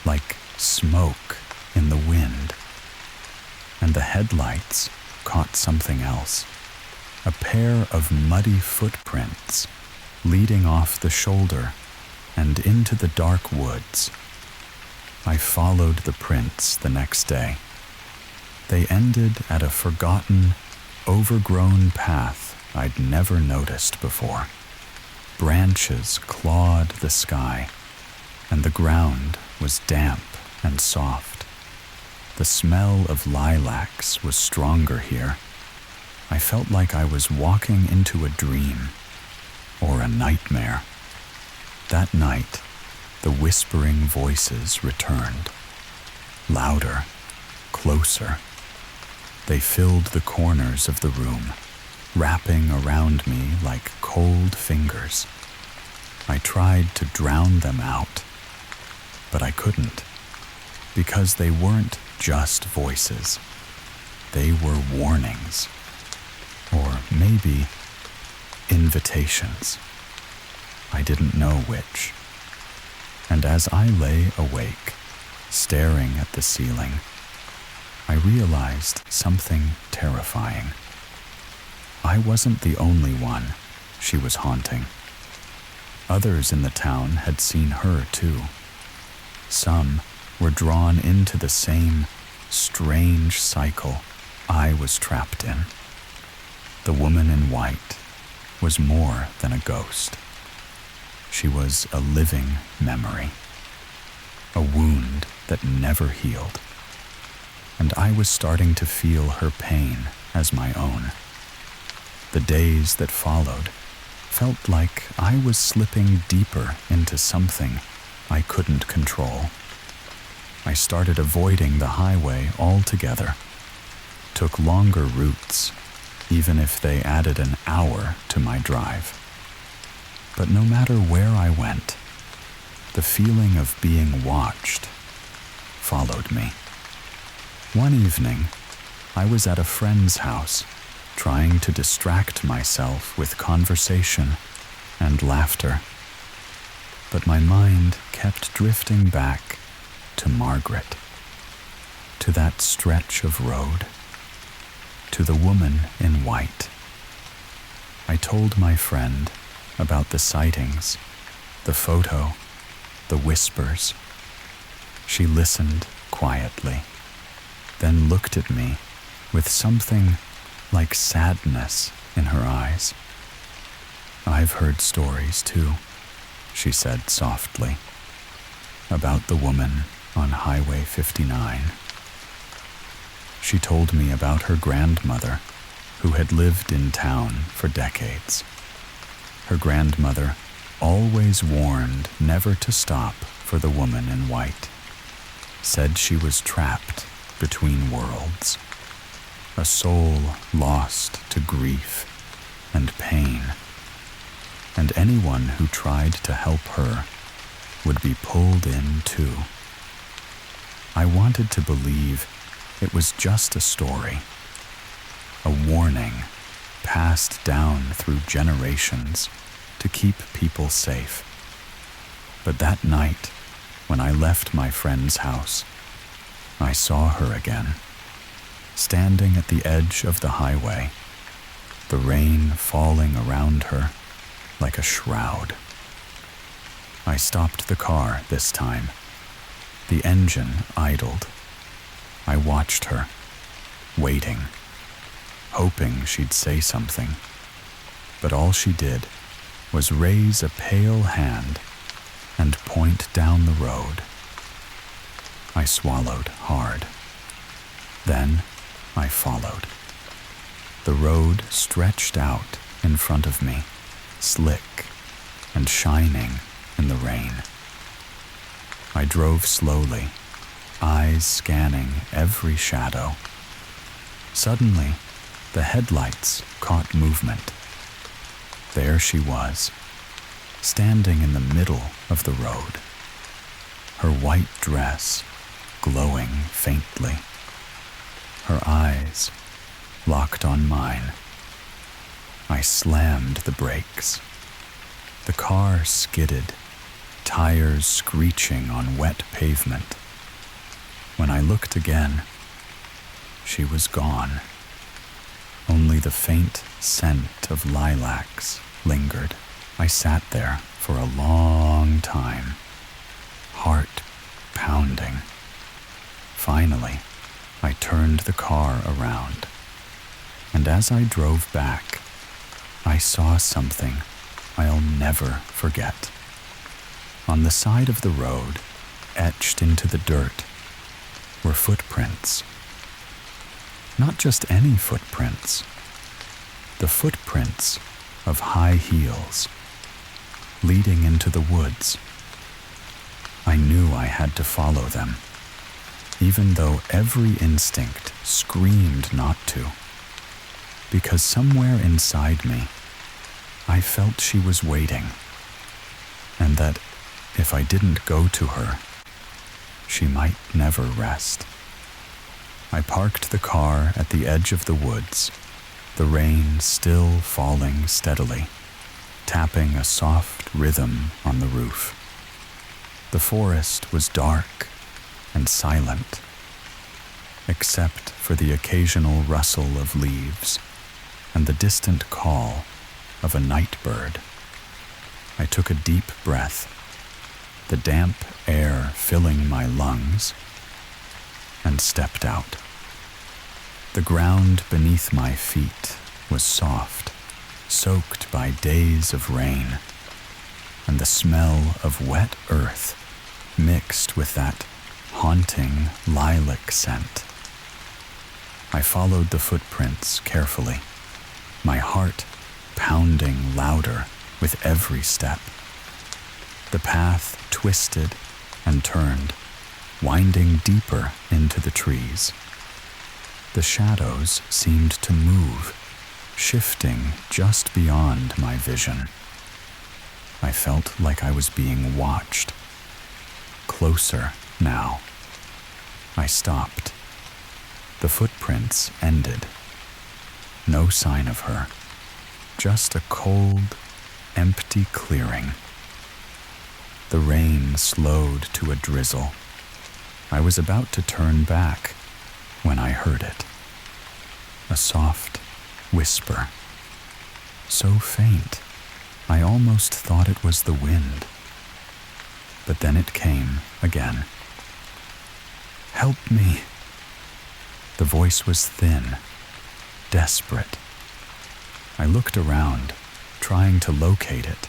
like smoke in the wind. And the headlights caught something else, a pair of muddy footprints leading off the shoulder and into the dark woods. I followed the prints the next day. They ended at a forgotten, overgrown path I'd never noticed before. Branches clawed the sky, and the ground was damp and soft. The smell of lilacs was stronger here. I felt like I was walking into a dream or a nightmare. That night, the whispering voices returned, louder, closer. They filled the corners of the room, wrapping around me like cold fingers. I tried to drown them out, but I couldn't, because they weren't just voices. They were warnings, or maybe invitations. I didn't know which. And as I lay awake, staring at the ceiling, I realized something terrifying. I wasn't the only one she was haunting. Others in the town had seen her too. Some were drawn into the same strange cycle I was trapped in. The woman in white was more than a ghost. She was a living memory, a wound that never healed. And I was starting to feel her pain as my own. The days that followed felt like I was slipping deeper into something I couldn't control. I started avoiding the highway altogether, took longer routes, even if they added an hour to my drive. But no matter where I went, the feeling of being watched followed me. One evening, I was at a friend's house, trying to distract myself with conversation and laughter. But my mind kept drifting back to Margaret, to that stretch of road, to the woman in white. I told my friend about the sightings, the photo, the whispers. She listened quietly, then looked at me with something like sadness in her eyes. "I've heard stories too," she said softly, "about the woman on Highway 59. She told me about her grandmother, who had lived in town for decades. Her grandmother always warned never to stop for the woman in white, said she was trapped between worlds, a soul lost to grief and pain, and anyone who tried to help her would be pulled in too. I wanted to believe it was just a story, a warning passed down through generations to keep people safe. But that night, when I left my friend's house, I saw her again, standing at the edge of the highway, the rain falling around her like a shroud. I stopped the car this time. The engine idled. I watched her, waiting, hoping she'd say something. But all she did was raise a pale hand and point down the road. I swallowed hard. Then I followed. The road stretched out in front of me, slick and shining in the rain. I drove slowly, eyes scanning every shadow. Suddenly, the headlights caught movement. There she was, standing in the middle of the road, her white dress glowing faintly, her eyes locked on mine. I slammed the brakes. The car skidded, tires screeching on wet pavement. When I looked again, she was gone. Only the faint scent of lilacs lingered. I sat there for a long time, heart pounding. Finally, I turned the car around, and as I drove back, I saw something I'll never forget. On the side of the road, etched into the dirt, were footprints. Not just any footprints, the footprints of high heels leading into the woods. I knew I had to follow them, even though every instinct screamed not to, because somewhere inside me, I felt she was waiting, and that if I didn't go to her, she might never rest. I parked the car at the edge of the woods, the rain still falling steadily, tapping a soft rhythm on the roof. The forest was dark and silent, except for the occasional rustle of leaves and the distant call of a night bird. I took a deep breath, the damp air filling my lungs, and stepped out. The ground beneath my feet was soft, soaked by days of rain, and the smell of wet earth mixed with that haunting lilac scent. I followed the footprints carefully, my heart pounding louder with every step. The path twisted and turned, winding deeper into the trees. The shadows seemed to move, shifting just beyond my vision. I felt like I was being watched. Closer now. I stopped. The footprints ended. No sign of her. Just a cold, empty clearing. The rain slowed to a drizzle. I was about to turn back when I heard it. A soft whisper. So faint, I almost thought it was the wind. But then it came again. "Help me." The voice was thin, desperate. I looked around, trying to locate it.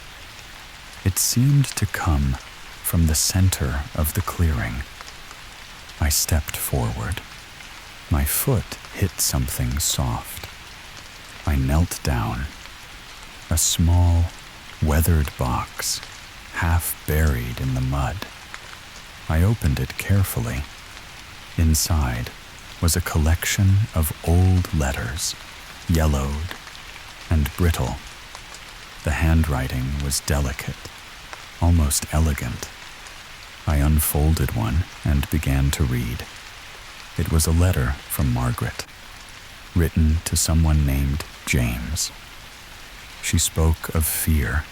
It seemed to come from the center of the clearing. I stepped forward. My foot hit something soft. I knelt down. A small, weathered box, half buried in the mud. I opened it carefully. Inside was a collection of old letters, yellowed and brittle. The handwriting was delicate, almost elegant. I unfolded one and began to read. It was a letter from Margaret, written to someone named James. She spoke of fear,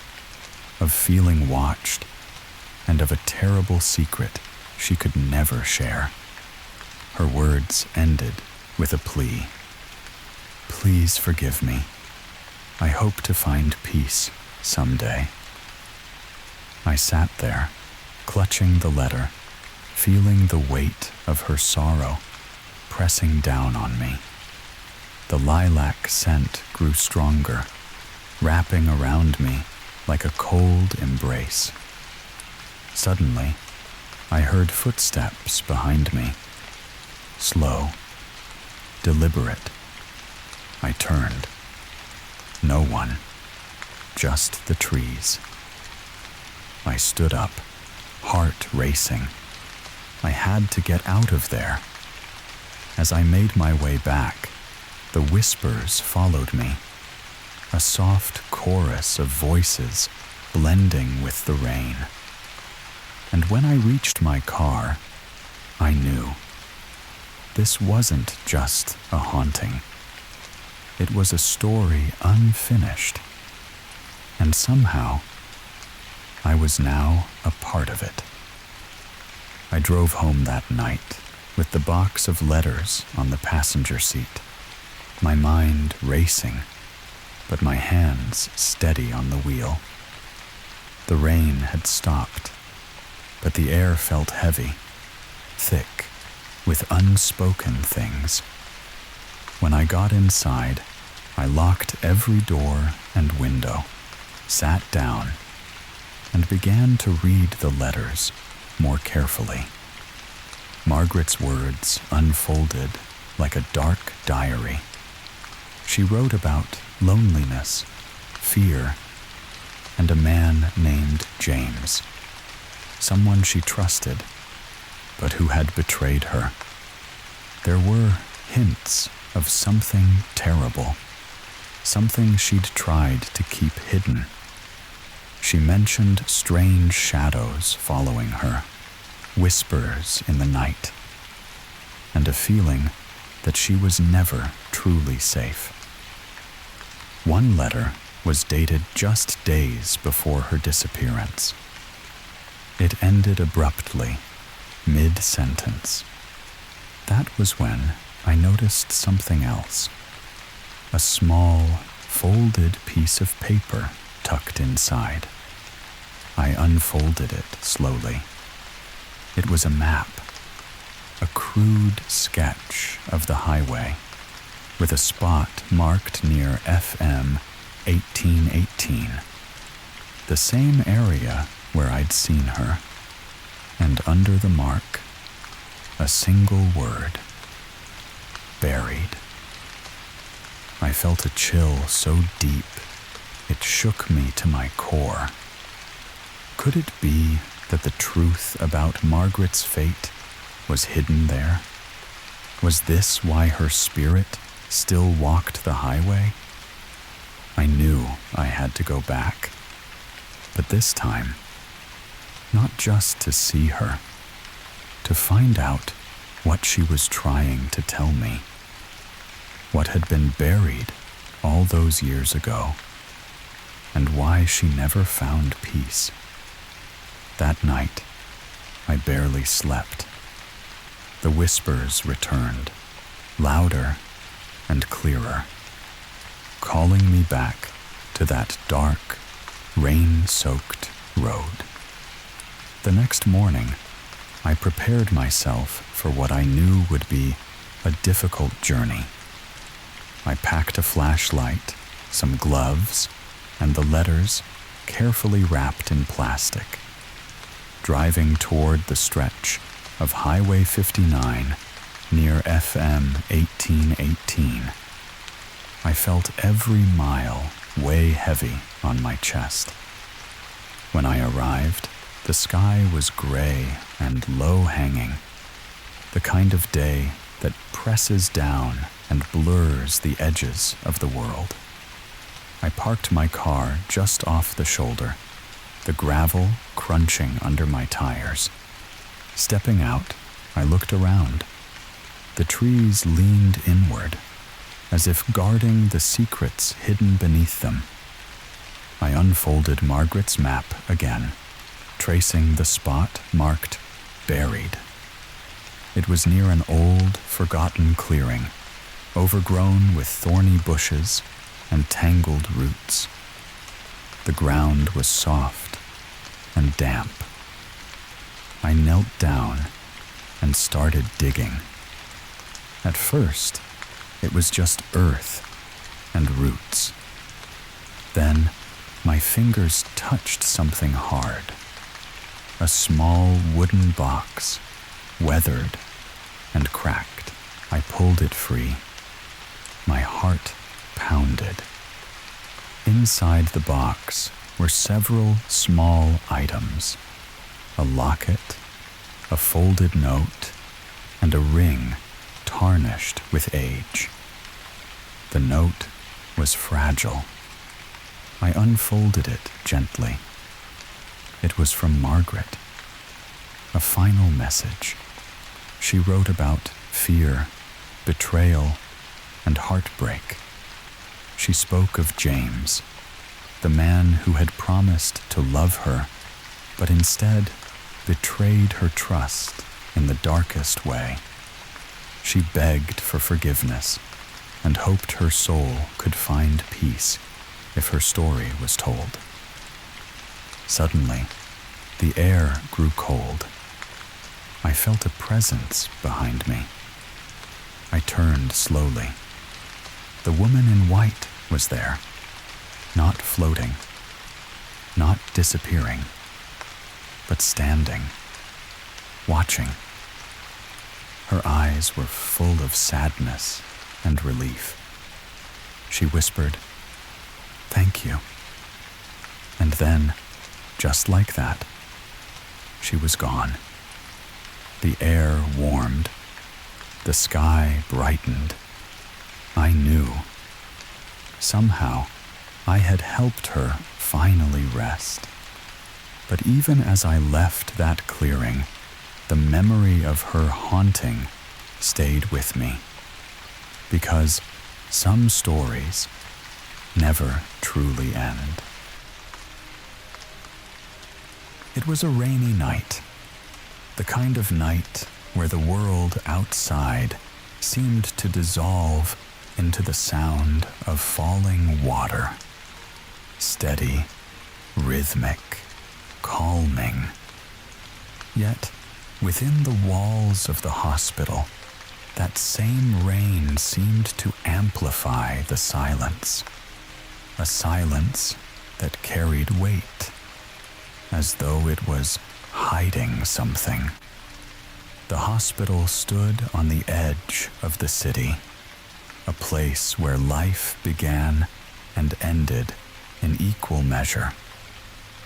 of feeling watched, and of a terrible secret she could never share. Her words ended with a plea. Please forgive me. I hope to find peace someday. I sat there, clutching the letter, feeling the weight of her sorrow pressing down on me. The lilac scent grew stronger, wrapping around me like a cold embrace. Suddenly, I heard footsteps behind me. Slow, deliberate. I turned. No one, just the trees. I stood up, heart racing. I had to get out of there. As I made my way back, the whispers followed me, a soft chorus of voices blending with the rain. And when I reached my car, I knew. This wasn't just a haunting. It was a story unfinished. And somehow, I was now a part of it. I drove home that night with the box of letters on the passenger seat, my mind racing, but my hands steady on the wheel. The rain had stopped, but the air felt heavy, thick, with unspoken things. When I got inside, I locked every door and window, sat down, and began to read the letters more carefully. Margaret's words unfolded like a dark diary. She wrote about loneliness, fear, and a man named James, someone she trusted, but who had betrayed her. There were hints of something terrible, something she'd tried to keep hidden. She mentioned strange shadows following her, whispers in the night, and a feeling that she was never truly safe. One letter was dated just days before her disappearance. It ended abruptly, mid-sentence. That was when I noticed something else. A small, folded piece of paper tucked inside. I unfolded it slowly. It was a map, a crude sketch of the highway, with a spot marked near FM 1818, the same area where I'd seen her, and under the mark, a single word: buried. I felt a chill so deep it shook me to my core. Could it be that the truth about Margaret's fate was hidden there? Was this why her spirit still walked the highway? I knew I had to go back, but this time, not just to see her, to find out what she was trying to tell me, what had been buried all those years ago, and why she never found peace. That night, I barely slept. The whispers returned, louder and clearer, calling me back to that dark, rain-soaked road. The next morning, I prepared myself for what I knew would be a difficult journey. I packed a flashlight, some gloves, and the letters carefully wrapped in plastic. Driving toward the stretch of Highway 59 near FM 1818, I felt every mile weigh heavy on my chest. When I arrived, the sky was gray and low-hanging, the kind of day that presses down and blurs the edges of the world. I parked my car just off the shoulder, the gravel crunching under my tires. Stepping out, I looked around. The trees leaned inward, as if guarding the secrets hidden beneath them. I unfolded Margaret's map again, tracing the spot marked buried. It was near an old, forgotten clearing, overgrown with thorny bushes and tangled roots. The ground was soft and damp. I knelt down and started digging. At first, it was just earth and roots. Then, my fingers touched something hard. A small wooden box, weathered and cracked. I pulled it free. My heart pounded. Inside the box were several small items: a locket, a folded note, and a ring tarnished with age. The note was fragile. I unfolded it gently. It was from Margaret. A final message. She wrote about fear, betrayal, and heartbreak. She spoke of James, the man who had promised to love her, but instead betrayed her trust in the darkest way. She begged for forgiveness and hoped her soul could find peace if her story was told. Suddenly, the air grew cold. I felt a presence behind me. I turned slowly. The woman in white was there, not floating, not disappearing, but standing, watching. Her eyes were full of sadness and relief. She whispered, "Thank you." And then, just like that, she was gone. The air warmed. The sky brightened. I knew. Somehow, I had helped her finally rest. But even as I left that clearing, the memory of her haunting stayed with me. Because some stories never truly end. It was a rainy night, the kind of night where the world outside seemed to dissolve into the sound of falling water. Steady, rhythmic, calming. Yet, within the walls of the hospital, that same rain seemed to amplify the silence. A silence that carried weight, as though it was hiding something. The hospital stood on the edge of the city, a place where life began and ended in equal measure.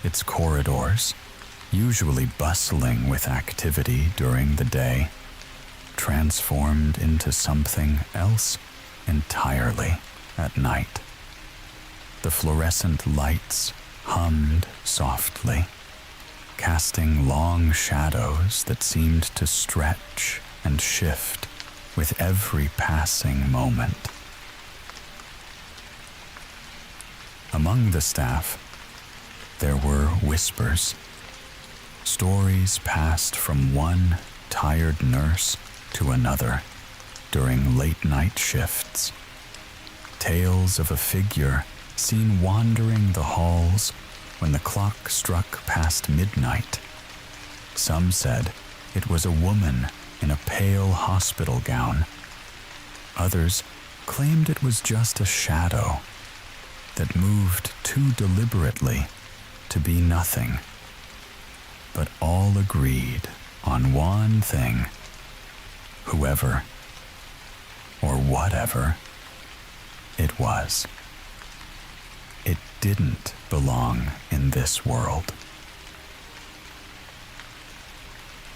Its corridors, usually bustling with activity during the day, transformed into something else entirely at night. The fluorescent lights hummed softly, casting long shadows that seemed to stretch and shift with every passing moment. Among the staff, there were whispers. Stories passed from one tired nurse to another during late-night shifts. Tales of a figure seen wandering the halls when the clock struck past midnight. Some said it was a woman in a pale hospital gown. Others claimed it was just a shadow that moved too deliberately to be nothing. But all agreed on one thing: whoever or whatever it was, it didn't belong in this world.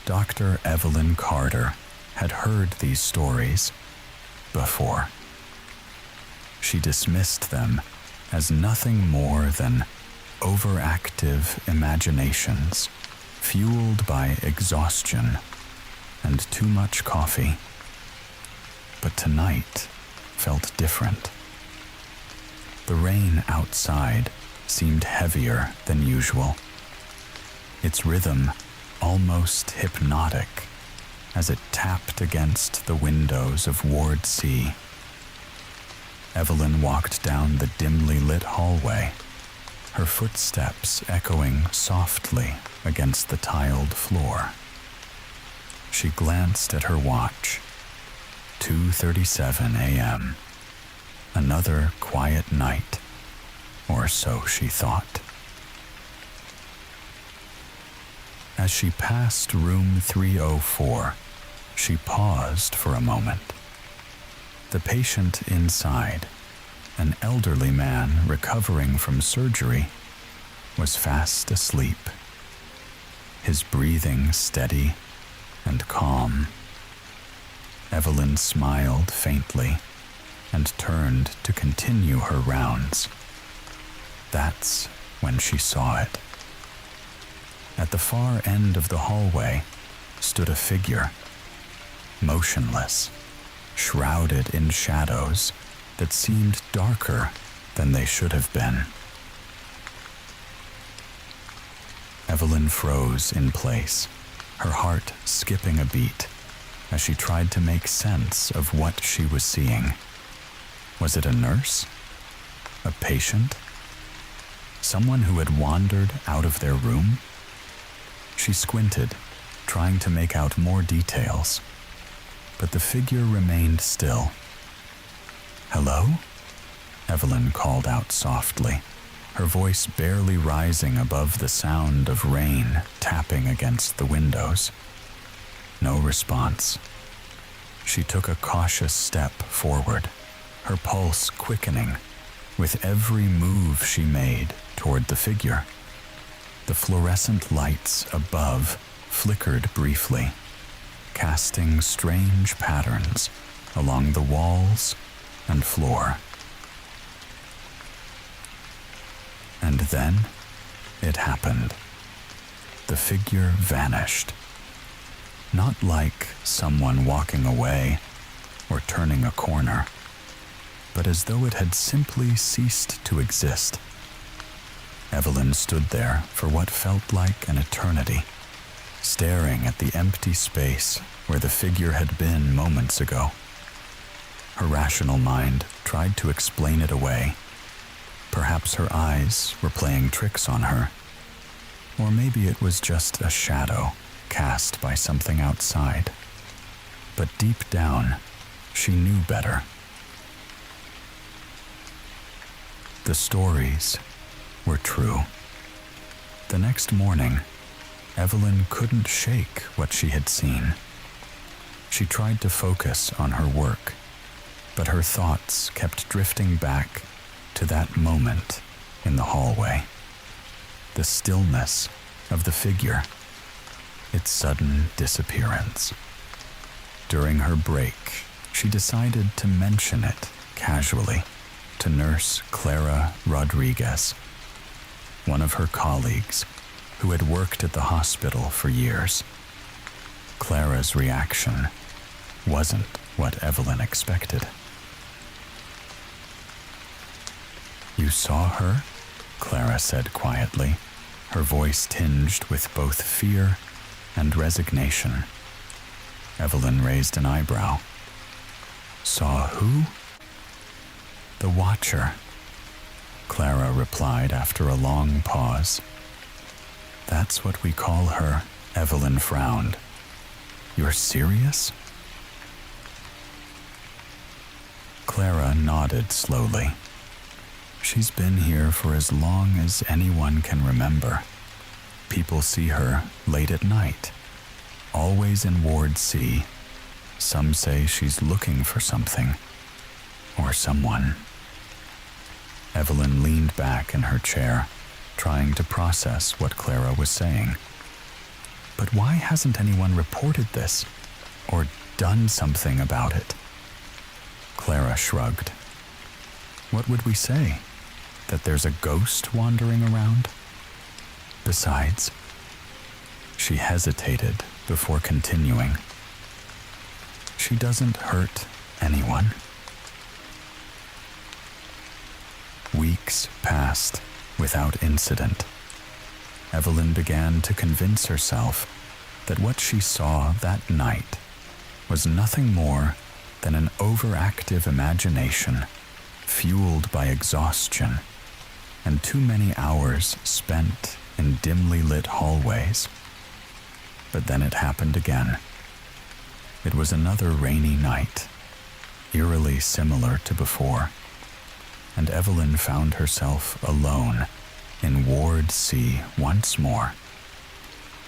Dr. Evelyn Carter had heard these stories before. She dismissed them as nothing more than overactive imaginations fueled by exhaustion and too much coffee. But tonight felt different. The rain outside seemed heavier than usual, its rhythm almost hypnotic, as it tapped against the windows of Ward C. Evelyn walked down the dimly lit hallway, her footsteps echoing softly against the tiled floor. She glanced at her watch. 2:37 a.m. Another quiet night, or so she thought. As she passed room 304, she paused for a moment. The patient inside, an elderly man recovering from surgery, was fast asleep, his breathing steady and calm. Evelyn smiled faintly and turned to continue her rounds. That's when she saw it. At the far end of the hallway stood a figure, motionless, shrouded in shadows that seemed darker than they should have been. Evelyn froze in place, her heart skipping a beat as she tried to make sense of what she was seeing. Was it a nurse? A patient? Someone who had wandered out of their room? She squinted, trying to make out more details, but the figure remained still. "Hello?" Evelyn called out softly, her voice barely rising above the sound of rain tapping against the windows. No response. She took a cautious step forward, her pulse quickening with every move she made toward the figure. The fluorescent lights above flickered briefly, casting strange patterns along the walls and floor. And then it happened. The figure vanished. Not like someone walking away or turning a corner, but as though it had simply ceased to exist. Evelyn stood there for what felt like an eternity, staring at the empty space where the figure had been moments ago. Her rational mind tried to explain it away. Perhaps her eyes were playing tricks on her, or maybe it was just a shadow cast by something outside. But deep down, she knew better. The stories were true. The next morning, Evelyn couldn't shake what she had seen. She tried to focus on her work, but her thoughts kept drifting back to that moment in the hallway. The stillness of the figure, its sudden disappearance. During her break, she decided to mention it casually to Nurse Clara Rodriguez, one of her colleagues who had worked at the hospital for years. Clara's reaction wasn't what Evelyn expected. "You saw her?" Clara said quietly, her voice tinged with both fear and resignation. Evelyn raised an eyebrow. "Saw who?" "The Watcher," Clara replied after a long pause. "That's what we call her," Evelyn frowned. "You're serious?" Clara nodded slowly. "She's been here for as long as anyone can remember. People see her late at night, always in Ward C. Some say she's looking for something, or someone." Evelyn leaned back in her chair, trying to process what Clara was saying. "But why hasn't anyone reported this, or done something about it?" Clara shrugged. "What would we say? That there's a ghost wandering around? Besides," she hesitated before continuing, "she doesn't hurt anyone." Weeks passed without incident. Evelyn began to convince herself that what she saw that night was nothing more than an overactive imagination fueled by exhaustion and too many hours spent in dimly lit hallways. But then it happened again. It was another rainy night, eerily similar to before, and Evelyn found herself alone in Ward C once more.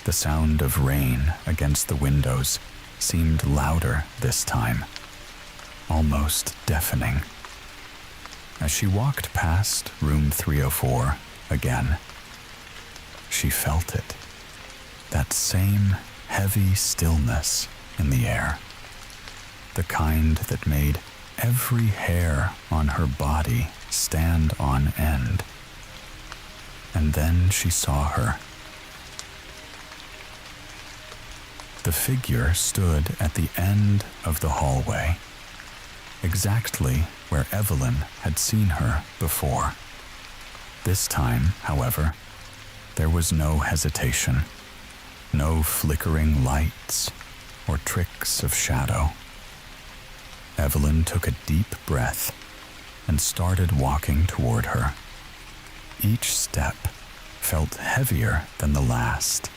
The sound of rain against the windows seemed louder this time, almost deafening. As she walked past room 304 again, she felt it, that same heavy stillness in the air, the kind that made every hair on her body stand on end. And then she saw her. The figure stood at the end of the hallway, exactly where Evelyn had seen her before. This time, however, there was no hesitation, no flickering lights or tricks of shadow. Evelyn took a deep breath and started walking toward her. Each step felt heavier than the last,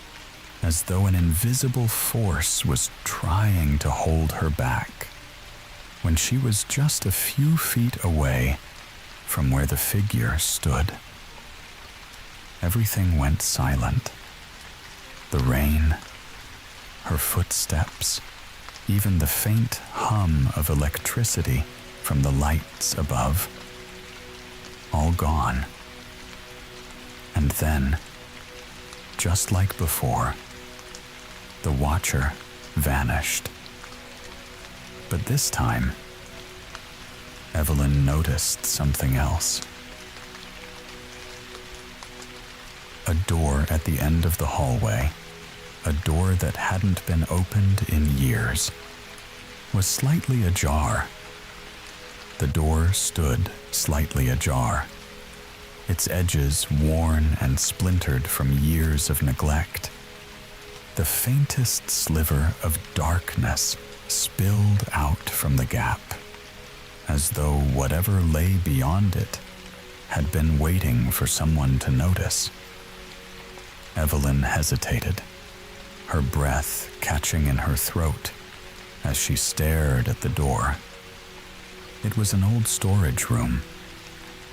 as though an invisible force was trying to hold her back. When she was just a few feet away from where the figure stood, everything went silent. The rain, her footsteps, even the faint hum of electricity from the lights above, all gone. And then, just like before, the watcher vanished. But this time, Evelyn noticed something else. A door at the end of the hallway, a door that hadn't been opened in years, was slightly ajar. The door stood slightly ajar, its edges worn and splintered from years of neglect. The faintest sliver of darkness spilled out from the gap, as though whatever lay beyond it had been waiting for someone to notice. Evelyn hesitated, her breath catching in her throat as she stared at the door. It was an old storage room,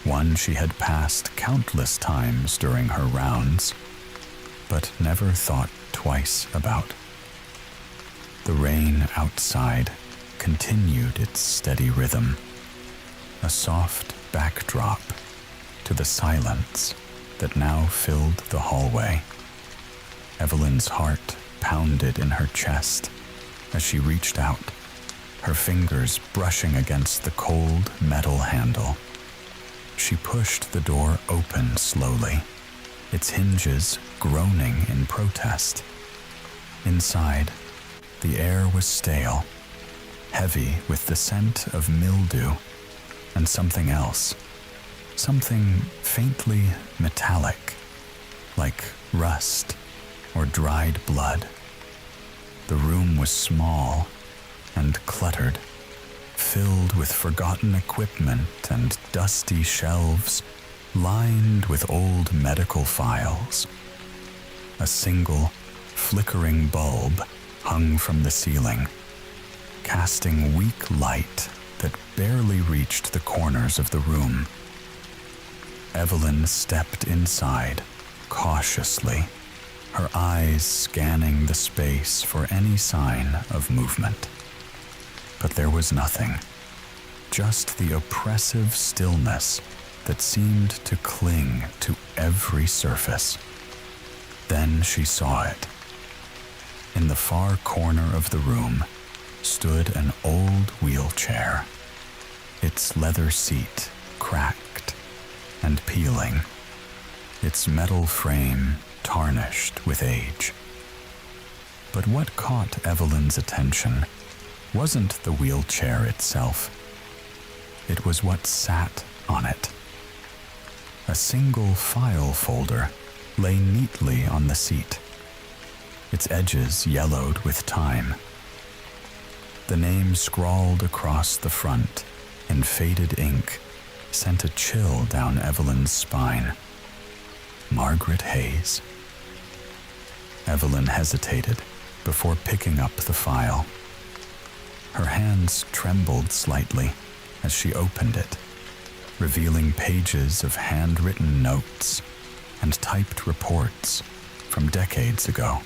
one she had passed countless times during her rounds, but never thought twice about. The rain outside continued its steady rhythm, a soft backdrop to the silence that now filled the hallway. Evelyn's heart pounded in her chest as she reached out, her fingers brushing against the cold metal handle. She pushed the door open slowly, its hinges groaning in protest. Inside, the air was stale, heavy with the scent of mildew and something else, something faintly metallic, like rust or dried blood. The room was small and cluttered, filled with forgotten equipment and dusty shelves lined with old medical files. A single, flickering bulb hung from the ceiling, casting weak light that barely reached the corners of the room. Evelyn stepped inside, cautiously, her eyes scanning the space for any sign of movement. But there was nothing, just the oppressive stillness that seemed to cling to every surface. Then she saw it. In the far corner of the room stood an old wheelchair, its leather seat cracked and peeling, its metal frame tarnished with age. But what caught Evelyn's attention wasn't the wheelchair itself. It was what sat on it. A single file folder lay neatly on the seat, its edges yellowed with time. The name scrawled across the front in faded ink sent a chill down Evelyn's spine. Margaret Hayes. Evelyn hesitated before picking up the file. Her hands trembled slightly as she opened it, revealing pages of handwritten notes and typed reports from decades ago.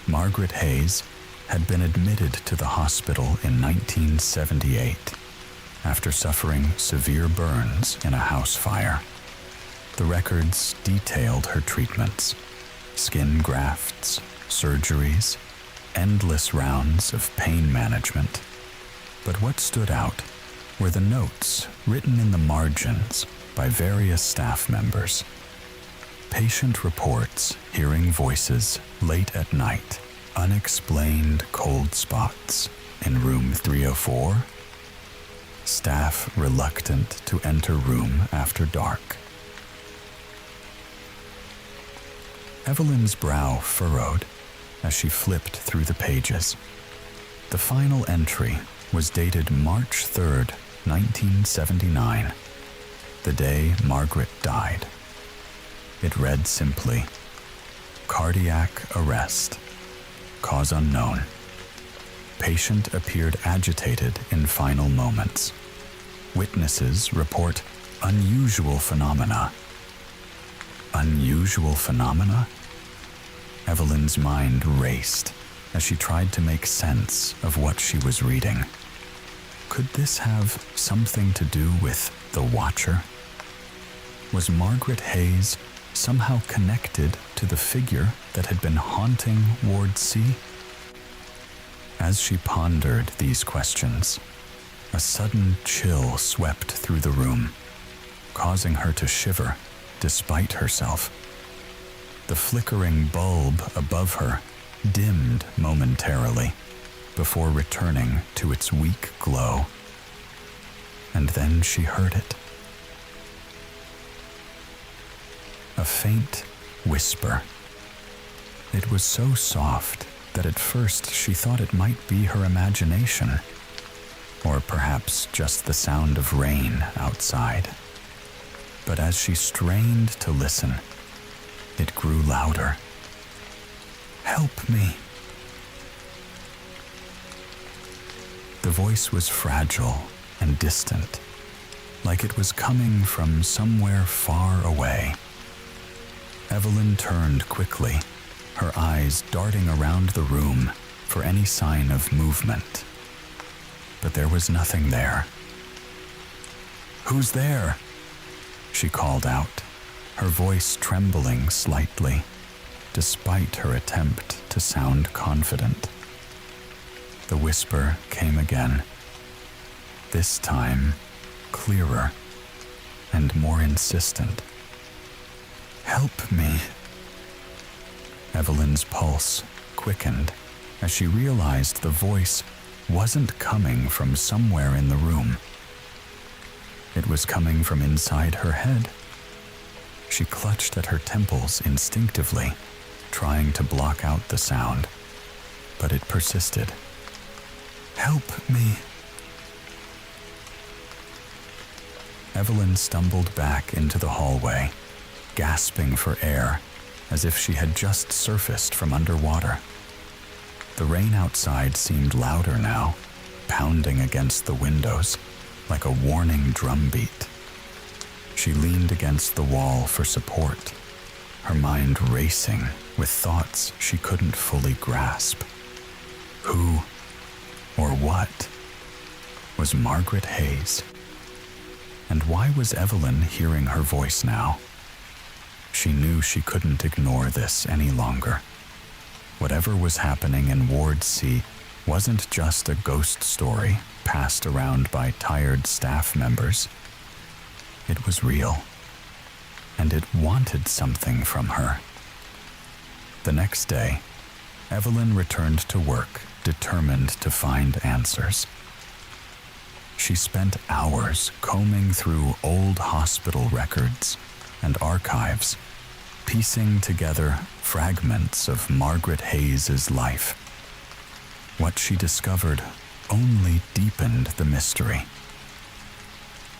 Margaret Hayes had been admitted to the hospital in 1978 after suffering severe burns in a house fire. The records detailed her treatments, skin grafts, surgeries, endless rounds of pain management. But what stood out were the notes written in the margins by various staff members. Patient reports hearing voices late at night, unexplained cold spots in room 304, staff reluctant to enter room after dark. Evelyn's brow furrowed as she flipped through the pages. The final entry was dated March 3rd, 1979, the day Margaret died. It read simply, "Cardiac arrest. Cause unknown. Patient appeared agitated in final moments. Witnesses report unusual phenomena." Unusual phenomena? Evelyn's mind raced as she tried to make sense of what she was reading. Could this have something to do with the Watcher? Was Margaret Hayes somehow connected to the figure that had been haunting Ward C? As she pondered these questions, a sudden chill swept through the room, causing her to shiver despite herself. The flickering bulb above her dimmed momentarily before returning to its weak glow. And then she heard it. A faint whisper. It was so soft that at first she thought it might be her imagination, or perhaps just the sound of rain outside. But as she strained to listen, it grew louder. "Help me." The voice was fragile and distant, like it was coming from somewhere far away. Evelyn turned quickly, her eyes darting around the room for any sign of movement. But there was nothing there. "Who's there?" she called out, her voice trembling slightly, despite her attempt to sound confident. The whisper came again, this time clearer and more insistent. "Help me." Evelyn's pulse quickened as she realized the voice wasn't coming from somewhere in the room. It was coming from inside her head. She clutched at her temples instinctively, trying to block out the sound, but it persisted. "Help me." Evelyn stumbled back into the hallway, gasping for air, as if she had just surfaced from underwater. The rain outside seemed louder now, pounding against the windows like a warning drumbeat. She leaned against the wall for support, her mind racing with thoughts she couldn't fully grasp. Who or what was Margaret Hayes? And why was Evelyn hearing her voice now? She knew she couldn't ignore this any longer. Whatever was happening in Ward C wasn't just a ghost story passed around by tired staff members. It was real, and it wanted something from her. The next day, Evelyn returned to work, determined to find answers. She spent hours combing through old hospital records and archives, piecing together fragments of Margaret Hayes's life. what she discovered only deepened the mystery.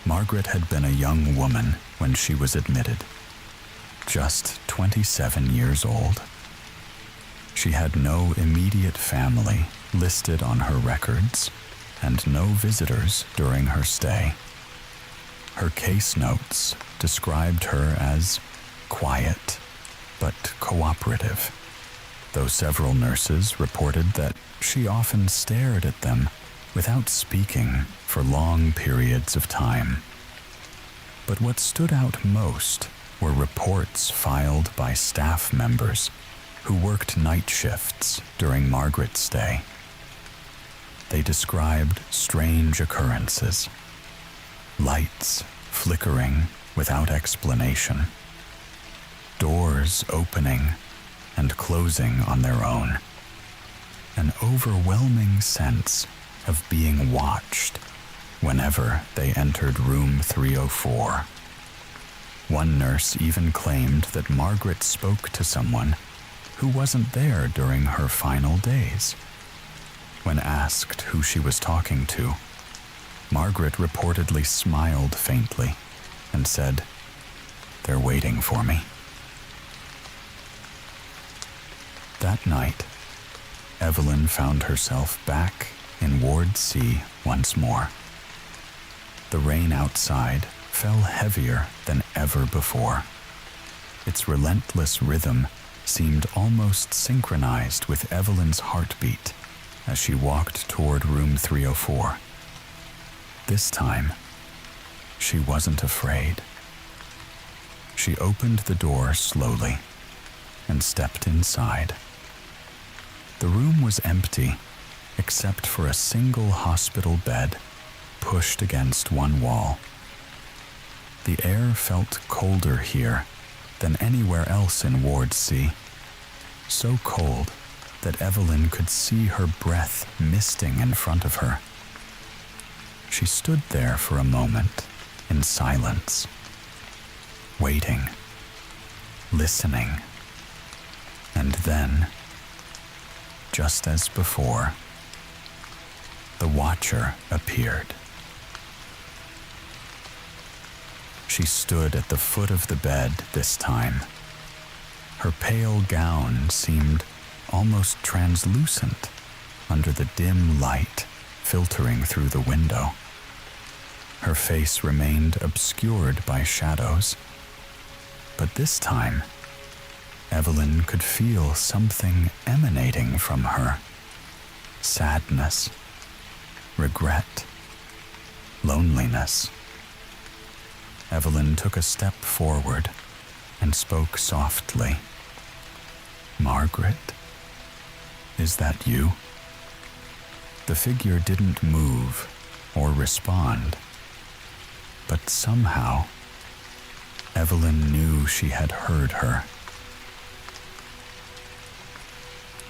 Margaret had been a young woman when she was admitted, just 27 years old. She had no immediate family listed on her records and no visitors during her stay. Her case notes described her as quiet but cooperative, though several nurses reported that she often stared at them without speaking for long periods of time. But what stood out most were reports filed by staff members who worked night shifts during Margaret's stay. They described strange occurrences, lights flickering without explanation, doors opening and closing on their own, an overwhelming sense of being watched whenever they entered room 304. One nurse even claimed that Margaret spoke to someone who wasn't there during her final days. When asked who she was talking to, Margaret reportedly smiled faintly and said, "They're waiting for me." That night, Evelyn found herself back in Ward C once more. The rain outside fell heavier than ever before. Its relentless rhythm seemed almost synchronized with Evelyn's heartbeat as she walked toward room 304. This time, she wasn't afraid. She opened the door slowly and stepped inside. The room was empty except for a single hospital bed pushed against one wall. The air felt colder here than anywhere else in Ward C, so cold that Evelyn could see her breath misting in front of her. She stood there for a moment in silence, waiting, listening, and then, just as before, the watcher appeared. She stood at the foot of the bed this time. Her pale gown seemed almost translucent under the dim light filtering through the window. Her face remained obscured by shadows, but this time, Evelyn could feel something emanating from her. Sadness, regret, loneliness. Evelyn took a step forward and spoke softly. "Margaret, is that you?" The figure didn't move or respond, but somehow, Evelyn knew she had heard her.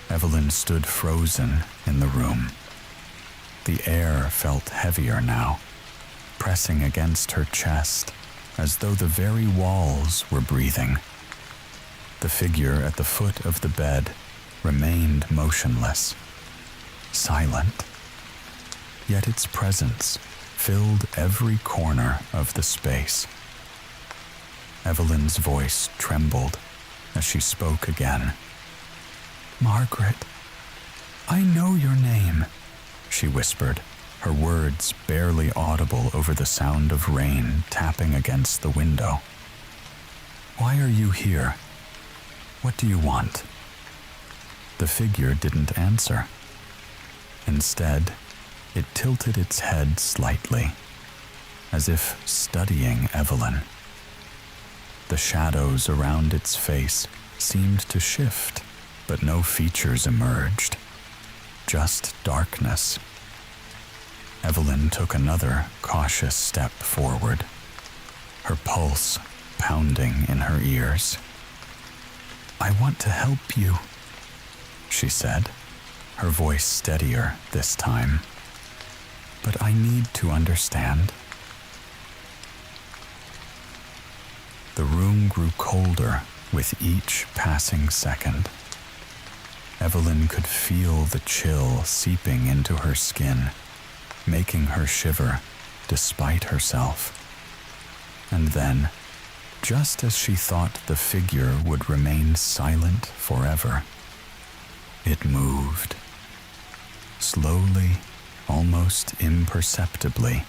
Evelyn stood frozen in the room. The air felt heavier now, pressing against her chest as though the very walls were breathing. The figure at the foot of the bed remained motionless, silent, yet its presence filled every corner of the space. Evelyn's voice trembled as she spoke again. "Margaret, I know your name," she whispered, her words barely audible over the sound of rain tapping against the window. "Why are you here? What do you want?" The figure didn't answer. Instead, it tilted its head slightly, as if studying Evelyn. The shadows around its face seemed to shift, but no features emerged, just darkness. Evelyn took another cautious step forward, her pulse pounding in her ears. "I want to help you," she said, her voice steadier this time. "But I need to understand." The room grew colder with each passing second. Evelyn could feel the chill seeping into her skin, making her shiver despite herself. And then, just as she thought the figure would remain silent forever, it moved. Slowly, almost imperceptibly,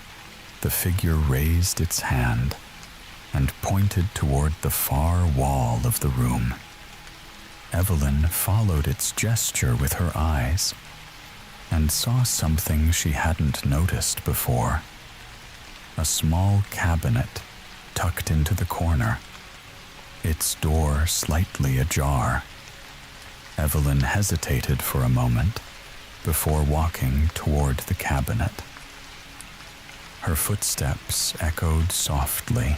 the figure raised its hand and pointed toward the far wall of the room. Evelyn followed its gesture with her eyes and saw something she hadn't noticed before. A small cabinet tucked into the corner, its door slightly ajar. Evelyn hesitated for a moment before walking toward the cabinet. Her footsteps echoed softly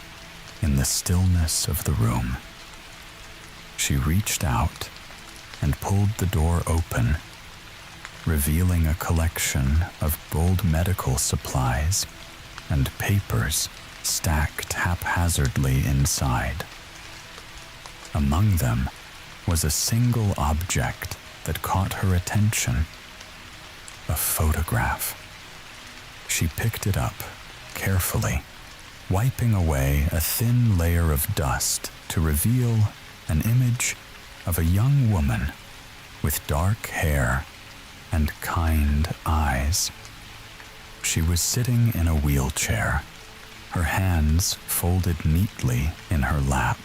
in the stillness of the room. She reached out and pulled the door open, revealing a collection of old medical supplies and papers stacked haphazardly inside. Among them was a single object that caught her attention: a photograph. She picked it up carefully, wiping away a thin layer of dust to reveal an image of a young woman with dark hair and kind eyes. She was sitting in a wheelchair, her hands folded neatly in her lap.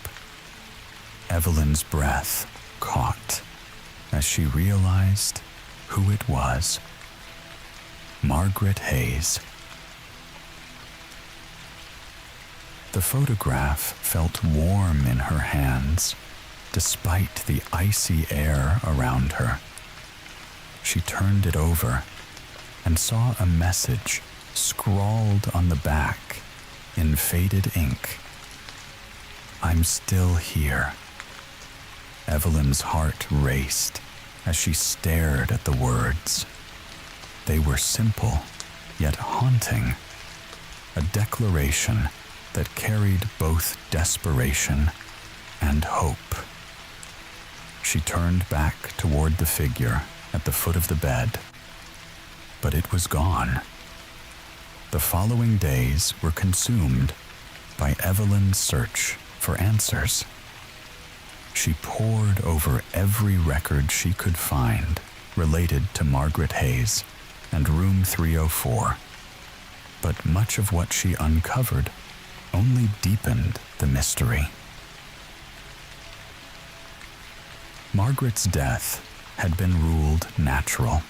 Evelyn's breath caught as she realized who it was: Margaret Hayes. The photograph felt warm in her hands, despite the icy air around her. She turned it over and saw a message scrawled on the back in faded ink. "I'm still here." Evelyn's heart raced as she stared at the words. They were simple, yet haunting, a declaration that carried both desperation and hope. She turned back toward the figure at the foot of the bed, but it was gone. The following days were consumed by Evelyn's search for answers. She pored over every record she could find related to Margaret Hayes and Room 304, but much of what she uncovered only deepened the mystery. Margaret's death had been ruled natural,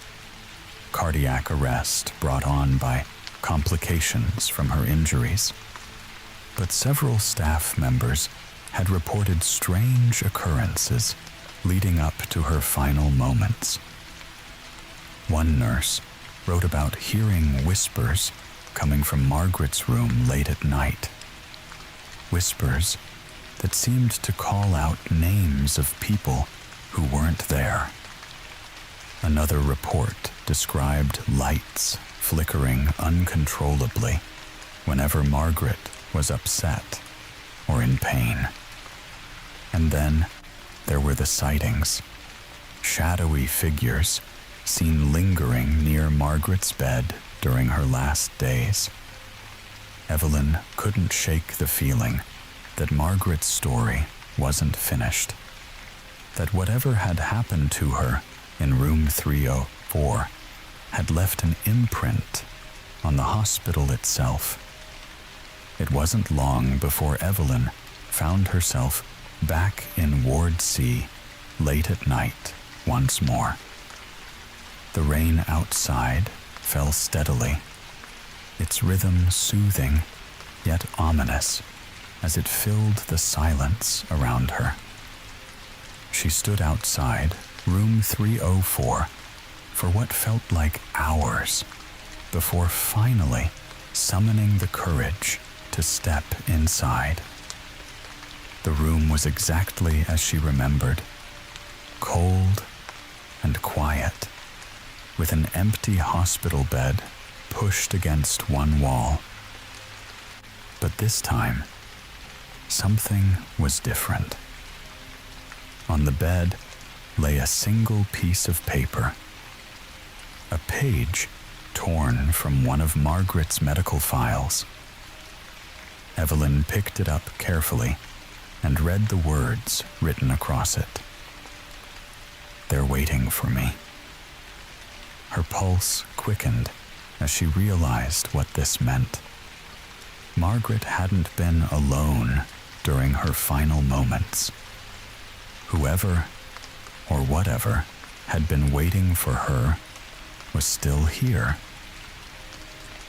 cardiac arrest brought on by complications from her injuries, but several staff members had reported strange occurrences leading up to her final moments. One nurse wrote about hearing whispers coming from Margaret's room late at night, whispers that seemed to call out names of people who weren't there. Another report described lights flickering uncontrollably whenever Margaret was upset or in pain. And then there were the sightings, shadowy figures seen lingering near Margaret's bed during her last days. Evelyn couldn't shake the feeling that Margaret's story wasn't finished, that whatever had happened to her in room 304 had left an imprint on the hospital itself. It wasn't long before Evelyn found herself back in Ward C late at night once more. The rain outside fell steadily, its rhythm soothing yet ominous as it filled the silence around her. She stood outside room 304 for what felt like hours before finally summoning the courage to step inside. The room was exactly as she remembered, cold and quiet, with an empty hospital bed pushed against one wall. But this time, something was different. On the bed, lay a single piece of paper, a page torn from one of Margaret's medical files. Evelyn picked it up carefully and read the words written across it. "They're waiting for me." Her pulse quickened as she realized what this meant. Margaret hadn't been alone during her final moments. Whoever or whatever had been waiting for her was still here.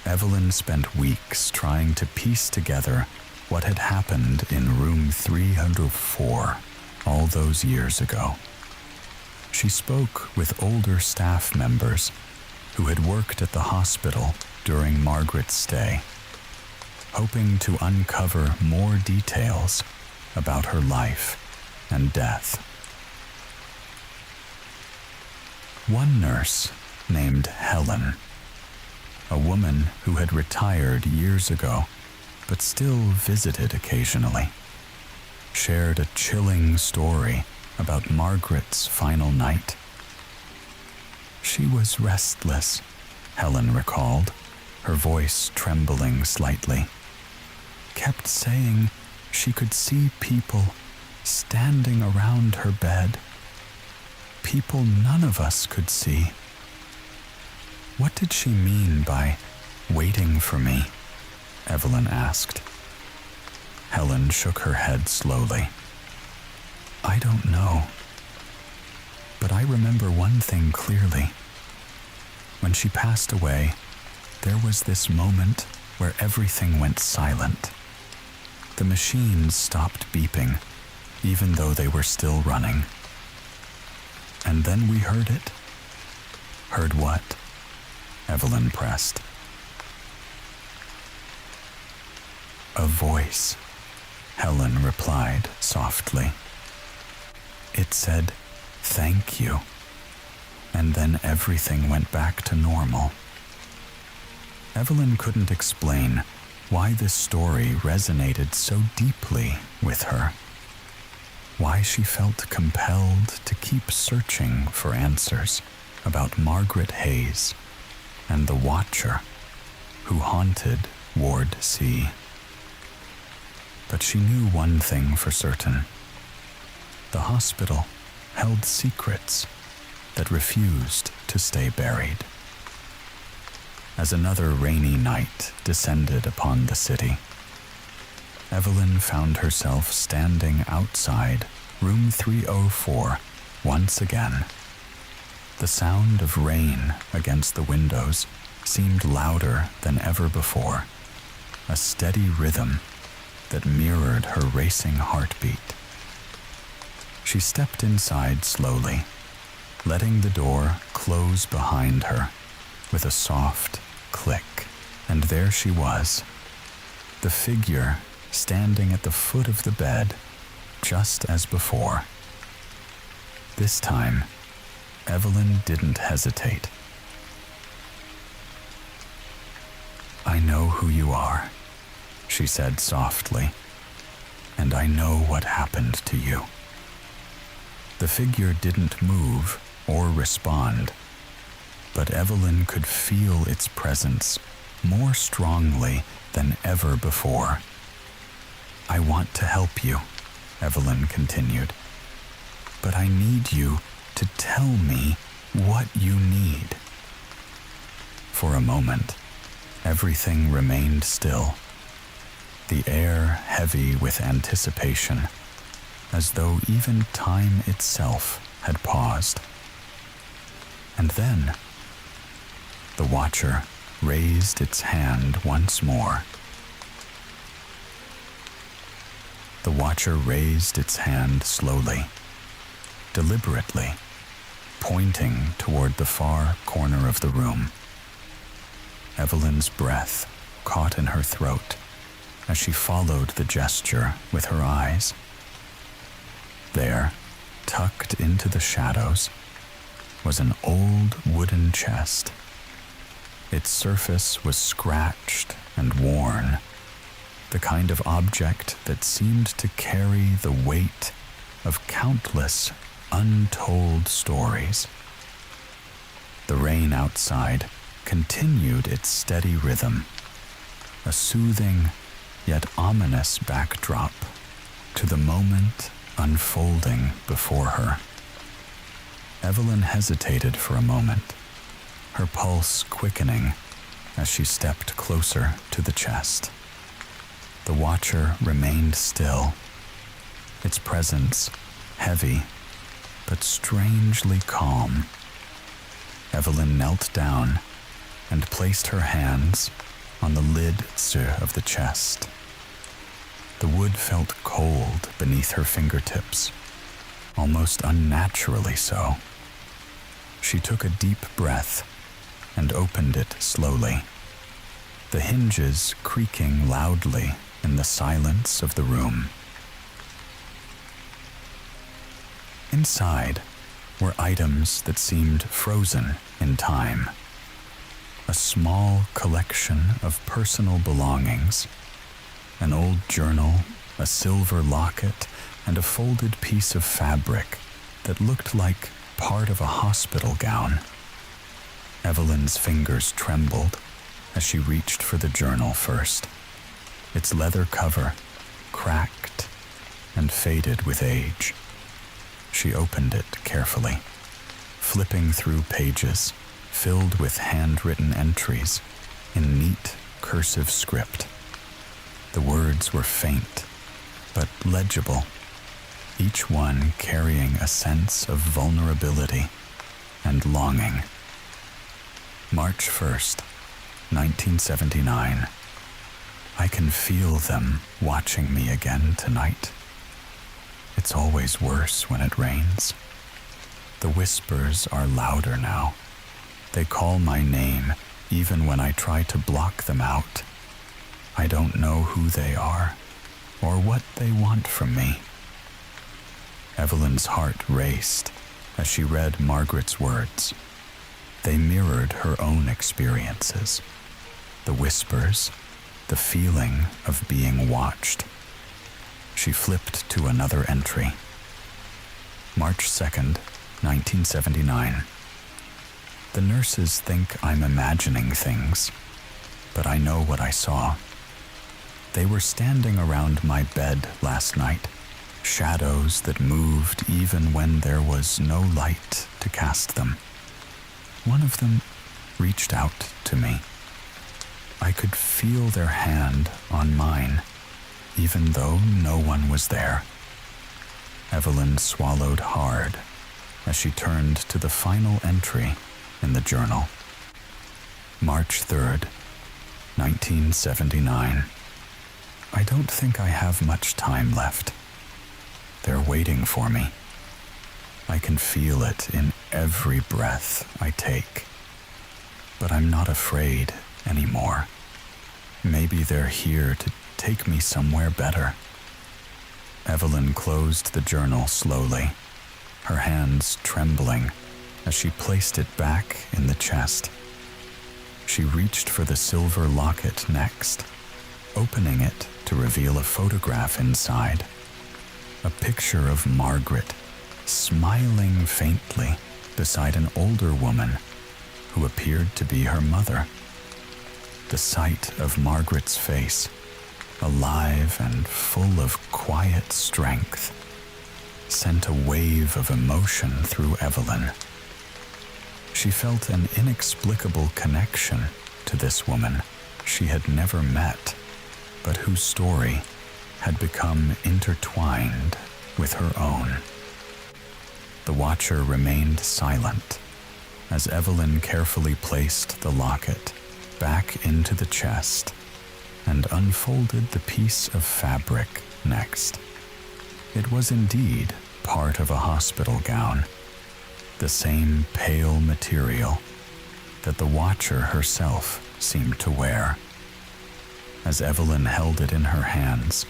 Evelyn spent weeks trying to piece together what had happened in room 304 all those years ago. She spoke with older staff members who had worked at the hospital during Margaret's stay, hoping to uncover more details about her life and death. One nurse named Helen, a woman who had retired years ago but still visited occasionally, shared a chilling story about Margaret's final night. She was restless, Helen recalled, her voice trembling slightly. Kept saying she could see people standing around her bed. People none of us could see. What did she mean by waiting for me? Evelyn asked. Helen shook her head slowly. I don't know. But I remember one thing clearly. When she passed away, there was this moment where everything went silent. The machines stopped beeping, even though they were still running. And then we heard it. Heard what? Evelyn pressed. A voice, Helen replied softly. It said, "Thank you." And then everything went back to normal. Evelyn couldn't explain why this story resonated so deeply with her, why she felt compelled to keep searching for answers about Margaret Hayes and the Watcher who haunted Ward C. But she knew one thing for certain. The hospital held secrets that refused to stay buried. As another rainy night descended upon the city, Evelyn found herself standing outside room 304 once again. The sound of rain against the windows seemed louder than ever before, a steady rhythm that mirrored her racing heartbeat. She stepped inside slowly, letting the door close behind her with a soft click, and there she was, the figure standing at the foot of the bed, just as before. This time, Evelyn didn't hesitate. "I know who you are," she said softly, "and I know what happened to you." The figure didn't move or respond, but Evelyn could feel its presence more strongly than ever before. "I want to help you," Evelyn continued, "but I need you to tell me what you need." For a moment, everything remained still, the air heavy with anticipation, as though even time itself had paused. And then, the Watcher raised its hand once more. The Watcher raised its hand slowly, deliberately, pointing toward the far corner of the room. Evelyn's breath caught in her throat as she followed the gesture with her eyes. There, tucked into the shadows, was an old wooden chest. Its surface was scratched and worn, the kind of object that seemed to carry the weight of countless untold stories. The rain outside continued its steady rhythm, a soothing yet ominous backdrop to the moment unfolding before her. Evelyn hesitated for a moment, her pulse quickening as she stepped closer to the chest. The watcher remained still, its presence heavy but strangely calm. Evelyn knelt down and placed her hands on the lid of the chest. The wood felt cold beneath her fingertips, almost unnaturally so. She took a deep breath and opened it slowly, the hinges creaking loudly in the silence of the room. Inside were items that seemed frozen in time. A small collection of personal belongings, an old journal, a silver locket, and a folded piece of fabric that looked like part of a hospital gown. Evelyn's fingers trembled as she reached for the journal first, its leather cover cracked and faded with age. She opened it carefully, flipping through pages filled with handwritten entries in neat cursive script. The words were faint but legible, each one carrying a sense of vulnerability and longing. March 1st, 1979. I can feel them watching me again tonight. It's always worse when it rains. The whispers are louder now. They call my name even when I try to block them out. I don't know who they are or what they want from me. Evelyn's heart raced as she read Margaret's words. They mirrored her own experiences. The whispers, the feeling of being watched. She flipped to another entry. March 2nd, 1979. The nurses think I'm imagining things, but I know what I saw. They were standing around my bed last night, shadows that moved even when there was no light to cast them. One of them reached out to me. I could feel their hand on mine, even though no one was there. Evelyn swallowed hard as she turned to the final entry in the journal. March 3rd, 1979. I don't think I have much time left. They're waiting for me. I can feel it in every breath I take. But I'm not afraid anymore. Maybe they're here to take me somewhere better. Evelyn closed the journal slowly, her hands trembling as she placed it back in the chest. She reached for the silver locket next, opening it to reveal a photograph inside. A picture of Margaret, smiling faintly beside an older woman who appeared to be her mother. The sight of Margaret's face, alive and full of quiet strength, sent a wave of emotion through Evelyn. She felt an inexplicable connection to this woman she had never met, but whose story had become intertwined with her own. The watcher remained silent as Evelyn carefully placed the locket back into the chest and unfolded the piece of fabric next. It was indeed part of a hospital gown, the same pale material that the watcher herself seemed to wear. As Evelyn held it in her hands,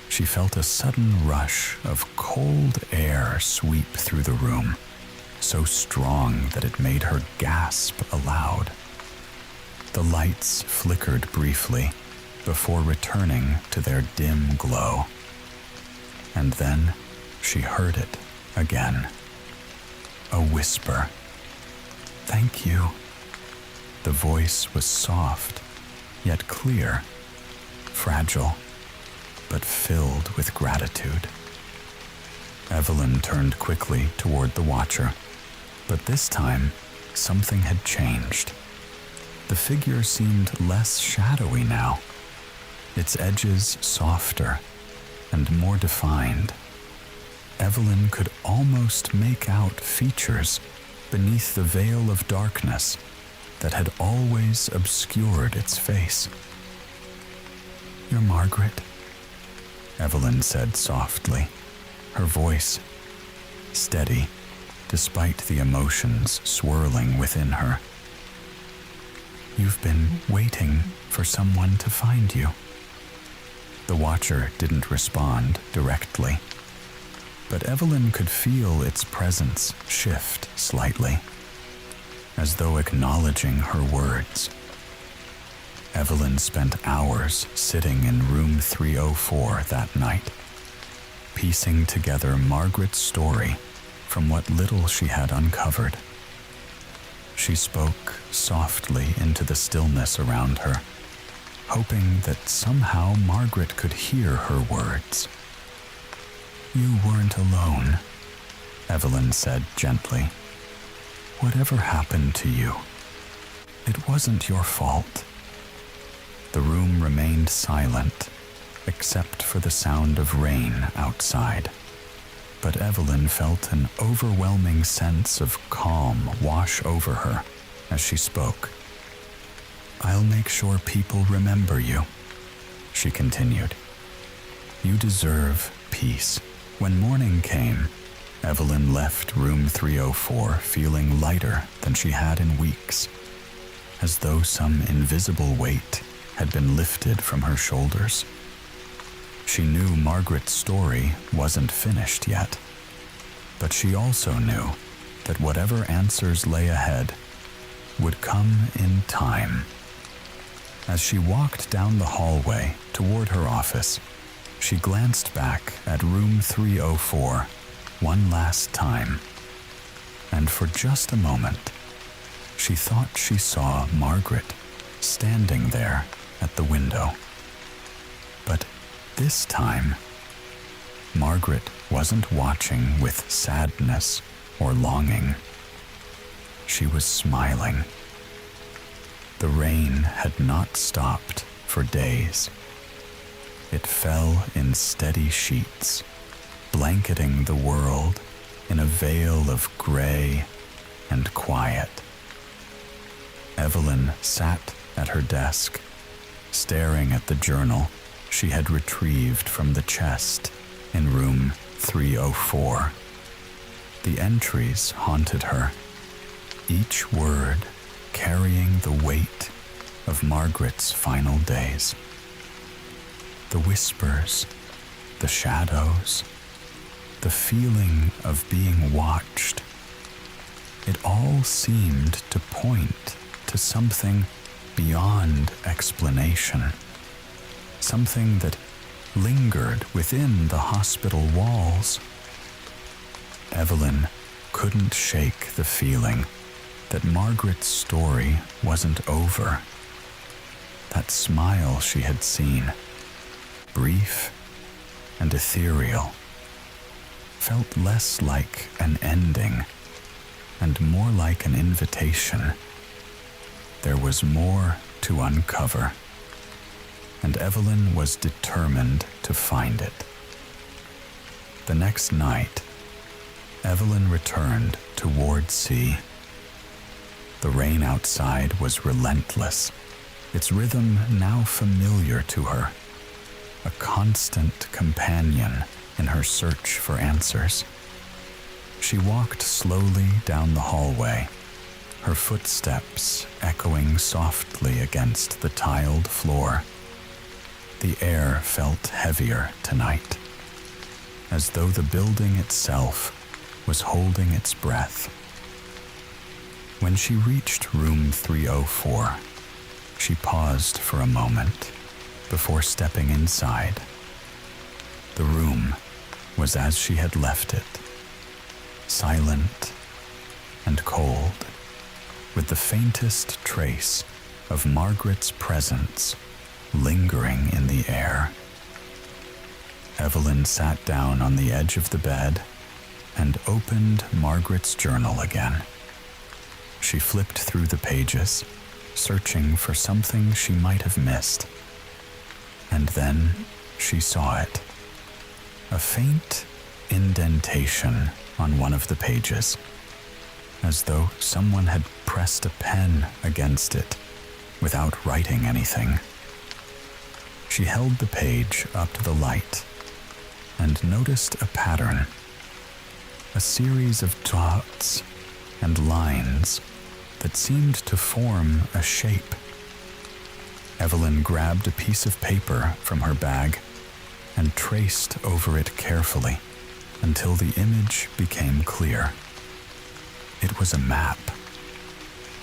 she felt a sudden rush of cold air sweep through the room, so strong that it made her gasp aloud. The lights flickered briefly before returning to their dim glow. And then she heard it again, a whisper. "Thank you." The voice was soft, yet clear, fragile, but filled with gratitude. Evelyn turned quickly toward the watcher, but this time something had changed. The figure seemed less shadowy now, its edges softer and more defined. Evelyn could almost make out features beneath the veil of darkness that had always obscured its face. "You're Margaret," Evelyn said softly, her voice steady despite the emotions swirling within her. "You've been waiting for someone to find you." The watcher didn't respond directly, but Evelyn could feel its presence shift slightly, as though acknowledging her words. Evelyn spent hours sitting in room 304 that night, piecing together Margaret's story from what little she had uncovered. She spoke softly into the stillness around her, hoping that somehow Margaret could hear her words. "You weren't alone," Evelyn said gently. "Whatever happened to you, it wasn't your fault." The room remained silent, except for the sound of rain outside. But Evelyn felt an overwhelming sense of calm wash over her as she spoke. "I'll make sure people remember you," she continued. "You deserve peace." When morning came, Evelyn left room 304 feeling lighter than she had in weeks, as though some invisible weight had been lifted from her shoulders. She knew Margaret's story wasn't finished yet, but she also knew that whatever answers lay ahead would come in time. As she walked down the hallway toward her office, she glanced back at room 304 one last time, and for just a moment, she thought she saw Margaret standing there at the window. But this time, Margaret wasn't watching with sadness or longing. She was smiling. The rain had not stopped for days. It fell in steady sheets, blanketing the world in a veil of gray and quiet. Evelyn sat at her desk, staring at the journal she had retrieved from the chest in room 304. The entries haunted her, each word carrying the weight of Margaret's final days. The whispers, the shadows, the feeling of being watched. It all seemed to point to something beyond explanation, something that lingered within the hospital walls. Evelyn couldn't shake the feeling that Margaret's story wasn't over. That smile she had seen, brief and ethereal, felt less like an ending and more like an invitation. There was more to uncover, and Evelyn was determined to find it. The next night, Evelyn returned toward sea. The rain outside was relentless, its rhythm now familiar to her, a constant companion in her search for answers. She walked slowly down the hallway, her footsteps echoing softly against the tiled floor. The air felt heavier tonight, as though the building itself was holding its breath. When she reached room 304, she paused for a moment before stepping inside. The room was as she had left it, silent and cold, with the faintest trace of Margaret's presence lingering in the air. Evelyn sat down on the edge of the bed and opened Margaret's journal again. She flipped through the pages, searching for something she might have missed. And then she saw it. A faint indentation on one of the pages, as though someone had pressed a pen against it without writing anything. She held the page up to the light and noticed a pattern, a series of dots and lines that seemed to form a shape. Evelyn grabbed a piece of paper from her bag and traced over it carefully until the image became clear. It was a map.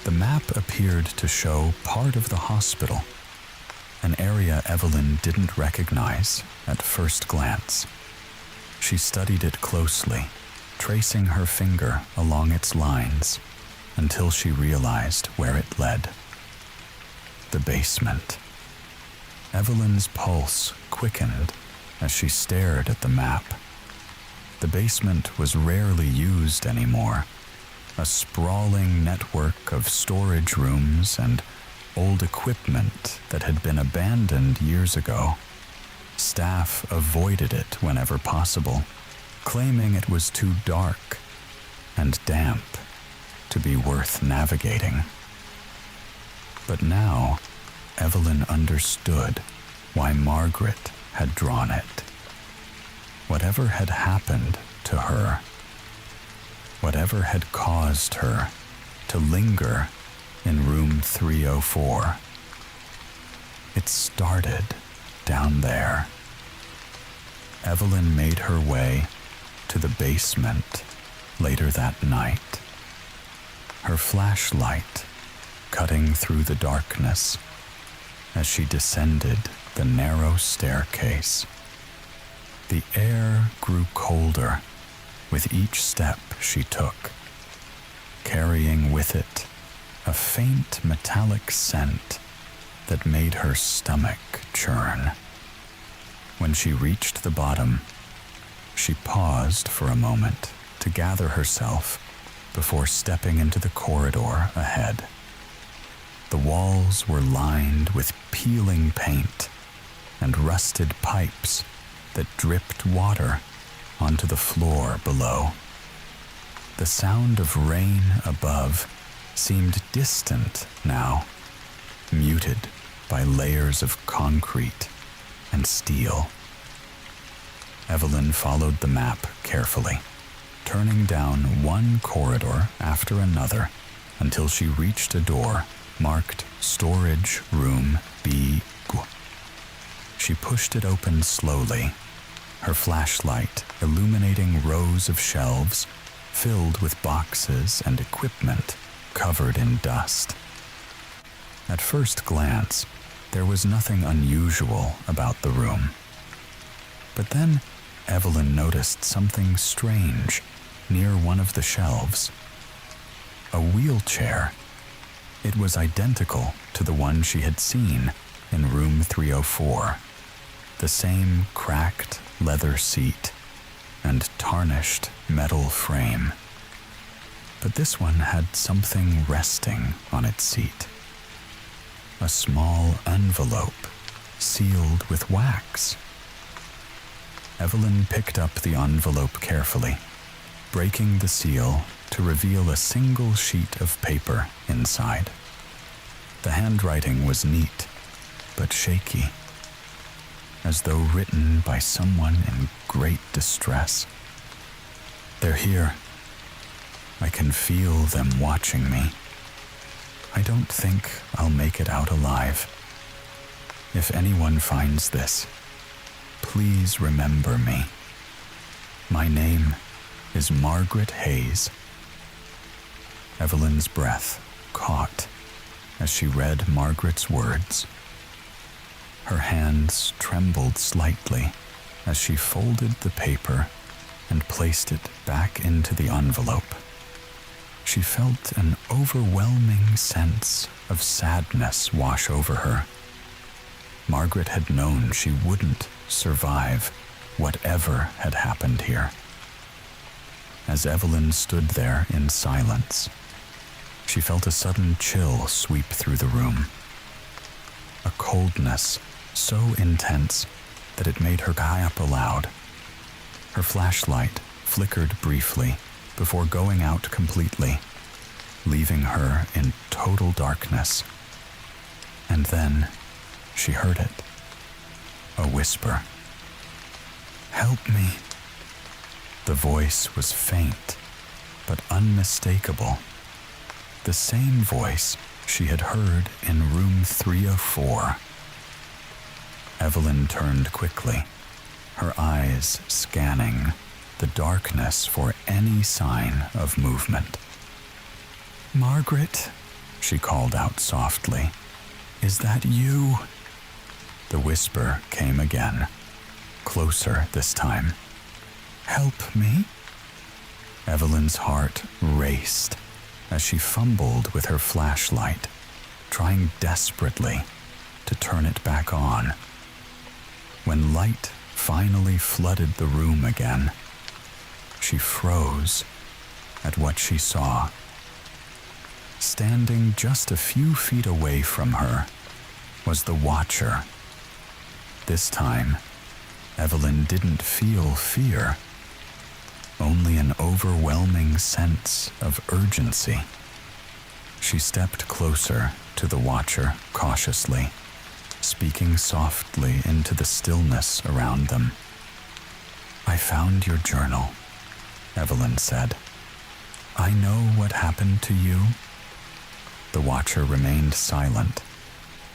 The map appeared to show part of the hospital, an area Evelyn didn't recognize at first glance. She studied it closely, tracing her finger along its lines until she realized where it led. The basement. Evelyn's pulse quickened as she stared at the map. The basement was rarely used anymore, a sprawling network of storage rooms and old equipment that had been abandoned years ago. Staff avoided it whenever possible, claiming it was too dark and damp to be worth navigating. But now, Evelyn understood why Margaret had drawn it. Whatever had happened to her, whatever had caused her to linger in room 304, it started down there. Evelyn made her way to the basement later that night, her flashlight cutting through the darkness as she descended the narrow staircase. The air grew colder with each step she took, carrying with it a faint metallic scent that made her stomach churn. When she reached the bottom, she paused for a moment to gather herself before stepping into the corridor ahead. The walls were lined with peeling paint and rusted pipes that dripped water onto the floor below. The sound of rain above seemed distant now, muted by layers of concrete and steel. Evelyn followed the map carefully, turning down one corridor after another until she reached a door marked Storage Room B. She pushed it open slowly, her flashlight illuminating rows of shelves filled with boxes and equipment covered in dust. At first glance, there was nothing unusual about the room. But then Evelyn noticed something strange near one of the shelves. A wheelchair. It was identical to the one she had seen in room 304. The same cracked leather seat and tarnished metal frame. But this one had something resting on its seat. A small envelope sealed with wax. Evelyn picked up the envelope carefully, breaking the seal to reveal a single sheet of paper inside. The handwriting was neat, but shaky, as though written by someone in great distress. They're here. I can feel them watching me. I don't think I'll make it out alive. If anyone finds this, please remember me. My name is Margaret Hayes. Evelyn's breath caught as she read Margaret's words. Her hands trembled slightly as she folded the paper and placed it back into the envelope. she felt an overwhelming sense of sadness wash over her. Margaret had known she wouldn't survive whatever had happened here. As Evelyn stood there in silence, she felt a sudden chill sweep through the room. A coldness so intense that it made her cry up aloud. Her flashlight flickered briefly before going out completely, leaving her in total darkness. And then she heard it. A whisper. "Help me." The voice was faint, but unmistakable. The same voice she had heard in room 304. Evelyn turned quickly, her eyes scanning the darkness for any sign of movement. "Margaret," she called out softly, "is that you?" The whisper came again, closer this time. "Help me?" Evelyn's heart raced as she fumbled with her flashlight, trying desperately to turn it back on. When light finally flooded the room again, she froze at what she saw. Standing just a few feet away from her was the Watcher. This time, Evelyn didn't feel fear, only an overwhelming sense of urgency. She stepped closer to the Watcher cautiously, speaking softly into the stillness around them. "I found your journal," Evelyn said. "I know what happened to you." The Watcher remained silent,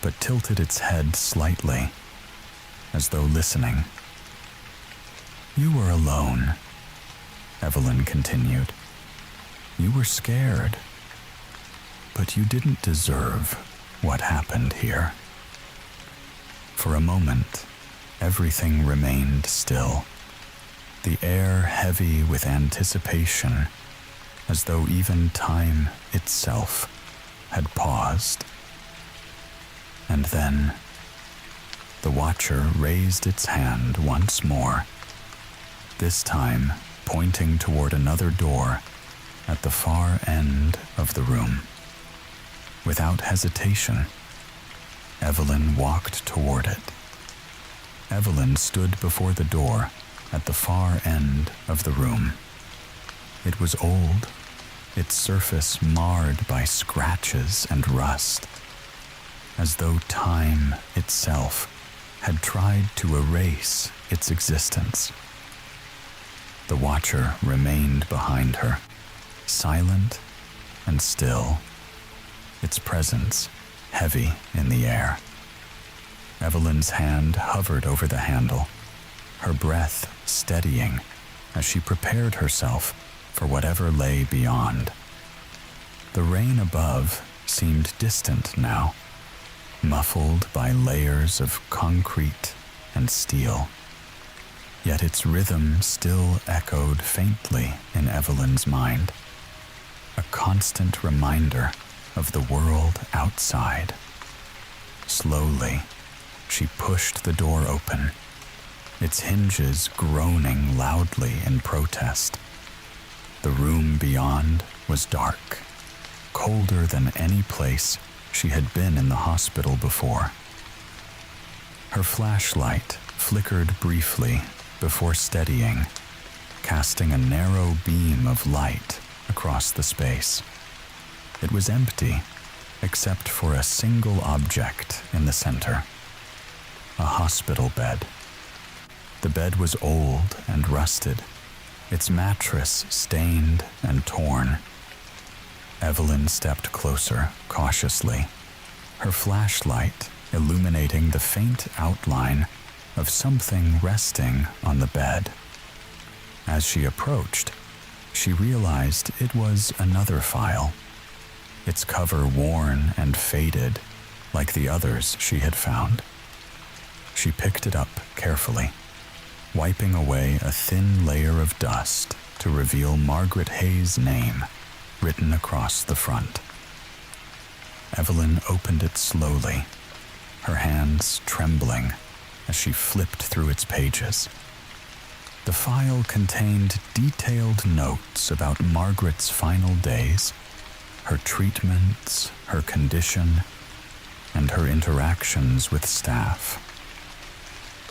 but tilted its head slightly, as though listening. "You were alone," Evelyn continued. "You were scared, but you didn't deserve what happened here." For a moment, everything remained still, the air heavy with anticipation, as though even time itself had paused. And then, the Watcher raised its hand once more, this time pointing toward another door at the far end of the room. Without hesitation, Evelyn walked toward it. Evelyn stood before the door at the far end of the room. It was old, its surface marred by scratches and rust, as though time itself had tried to erase its existence. The Watcher remained behind her, silent and still, its presence heavy in the air. Evelyn's hand hovered over the handle, her breath steadying as she prepared herself for whatever lay beyond. The rain above seemed distant now, muffled by layers of concrete and steel. Yet its rhythm still echoed faintly in Evelyn's mind, a constant reminder of the world outside. Slowly, she pushed the door open, its hinges groaning loudly in protest. The room beyond was dark, colder than any place she had been in the hospital before. Her flashlight flickered briefly before steadying, casting a narrow beam of light across the space. It was empty, except for a single object in the center, a hospital bed. The bed was old and rusted, its mattress stained and torn. Evelyn stepped closer, cautiously, her flashlight illuminating the faint outline of something resting on the bed. As she approached, she realized it was another file, its cover worn and faded like the others she had found. She picked it up carefully, wiping away a thin layer of dust to reveal Margaret Hayes' name written across the front. Evelyn opened it slowly, her hands trembling as she flipped through its pages. The file contained detailed notes about Margaret's final days, her treatments, her condition, and her interactions with staff.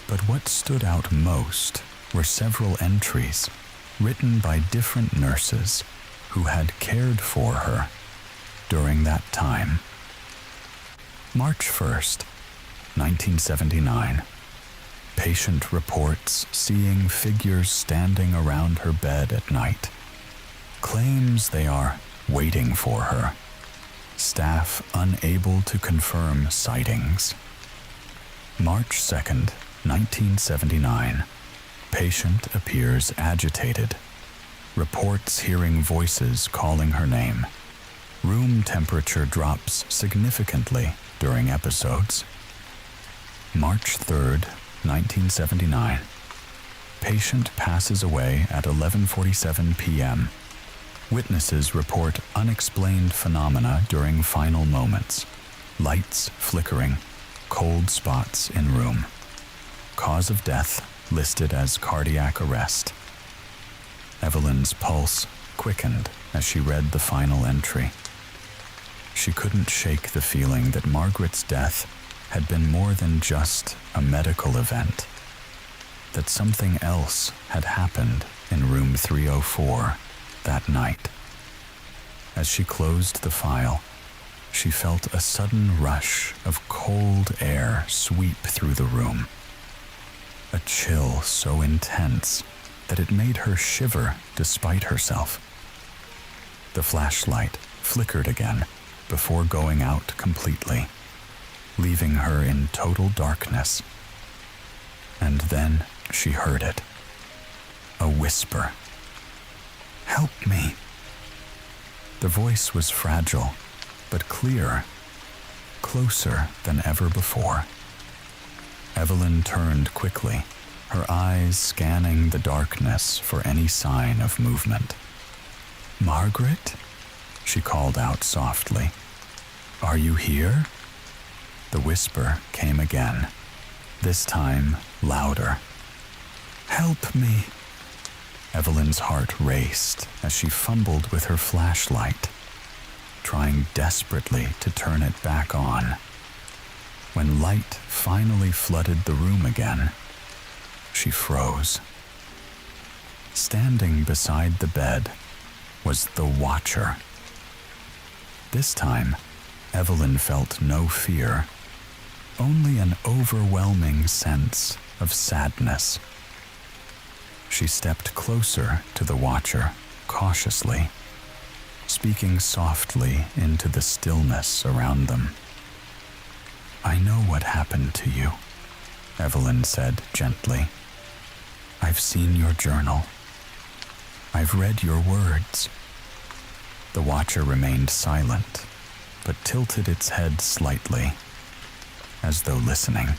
But what stood out most were several entries written by different nurses who had cared for her during that time. March 1st, 1979. Patient reports seeing figures standing around her bed at night. Claims they are waiting for her. Staff unable to confirm sightings. March 2nd, 1979. Patient appears agitated. Reports hearing voices calling her name. Room temperature drops significantly during episodes. March 3rd, 1979. Patient passes away at 11:47 p.m. Witnesses report unexplained phenomena during final moments. Lights flickering, cold spots in room. Cause of death listed as cardiac arrest. Evelyn's pulse quickened as she read the final entry. She couldn't shake the feeling that Margaret's death had been more than just a medical event, that something else had happened in room 304 that night. As she closed the file, she felt a sudden rush of cold air sweep through the room. A chill so intense that it made her shiver despite herself. The flashlight flickered again before going out completely, leaving her in total darkness. And then she heard it. A whisper. "Help me." The voice was fragile, but clear, closer than ever before. Evelyn turned quickly, her eyes scanning the darkness for any sign of movement. "Margaret?" she called out softly. "Are you here?" The whisper came again, this time louder. "Help me." Evelyn's heart raced as she fumbled with her flashlight, trying desperately to turn it back on. When light finally flooded the room again, she froze. Standing beside the bed was the Watcher. This time, Evelyn felt no fear, only an overwhelming sense of sadness. She stepped closer to the Watcher, cautiously, speaking softly into the stillness around them. "I know what happened to you," Evelyn said gently. "I've seen your journal. I've read your words." The Watcher remained silent, but tilted its head slightly, as though listening.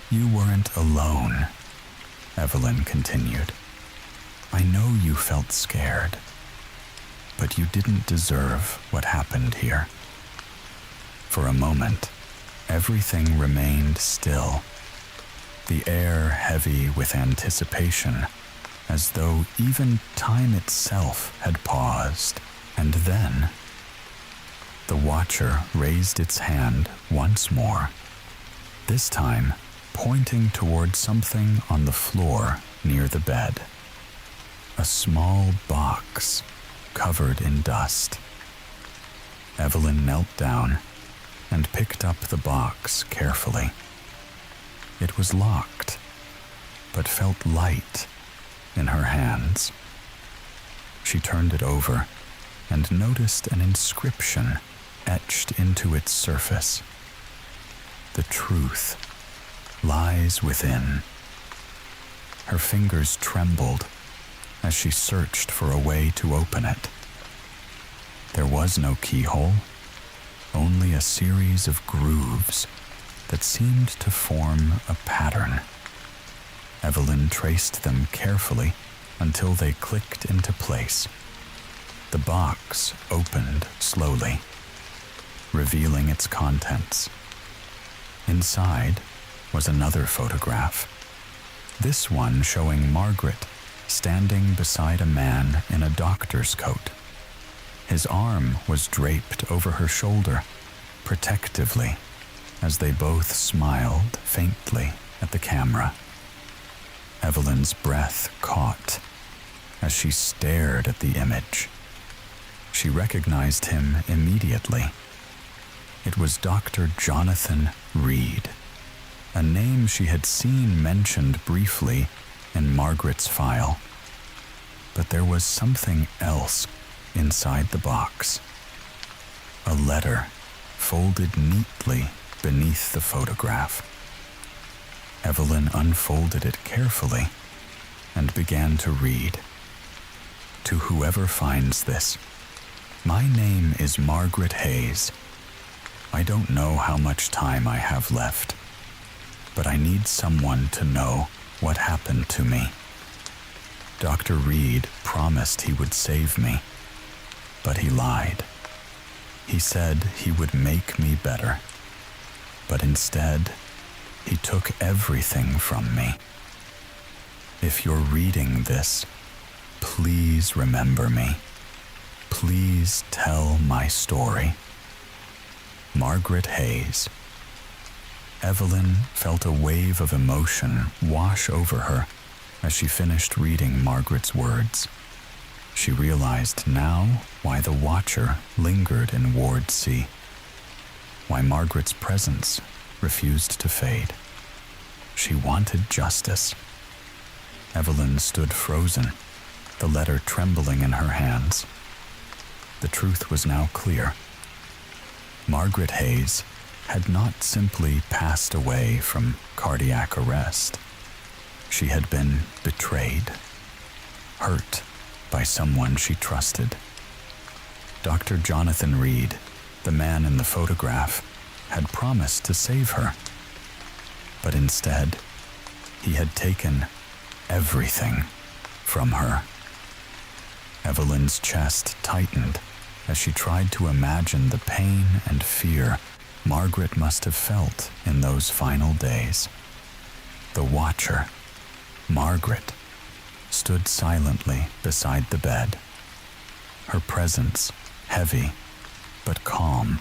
"You weren't alone," Evelyn continued. "I know you felt scared, but you didn't deserve what happened here." For a moment, everything remained still, the air heavy with anticipation, as though even time itself had paused. And then, the Watcher raised its hand once more, this time pointing toward something on the floor near the bed. A small box covered in dust. Evelyn knelt down and picked up the box carefully. It was locked, but felt light in her hands. She turned it over and noticed an inscription etched into its surface. "The truth lies within." Her fingers trembled as she searched for a way to open it. There was no keyhole, only a series of grooves that seemed to form a pattern. Evelyn traced them carefully until they clicked into place. The box opened slowly, revealing its contents. Inside was another photograph, this one showing Margaret standing beside a man in a doctor's coat. His arm was draped over her shoulder, protectively, as they both smiled faintly at the camera. Evelyn's breath caught as she stared at the image. She recognized him immediately. It was Dr. Jonathan Reed, a name she had seen mentioned briefly in Margaret's file. But there was something else inside the box. A letter folded neatly beneath the photograph. Evelyn unfolded it carefully and began to read. To whoever finds this, my name is Margaret Hayes. I don't know how much time I have left, but I need someone to know what happened to me. Dr. Reed promised he would save me, but he lied. He said he would make me better, but instead, he took everything from me. If you're reading this, please remember me. Please tell my story. Margaret Hayes. Evelyn felt a wave of emotion wash over her as she finished reading Margaret's words. She realized now why the Watcher lingered in Ward C, why Margaret's presence refused to fade. She wanted justice. Evelyn stood frozen, the letter trembling in her hands. The truth was now clear. Margaret Hayes had not simply passed away from cardiac arrest. She had been betrayed, hurt by someone she trusted. Dr. Jonathan Reed, the man in the photograph, had promised to save her. But instead, he had taken everything from her. Evelyn's chest tightened as she tried to imagine the pain and fear Margaret must have felt in those final days. The Watcher, Margaret, stood silently beside the bed, her presence heavy but calm.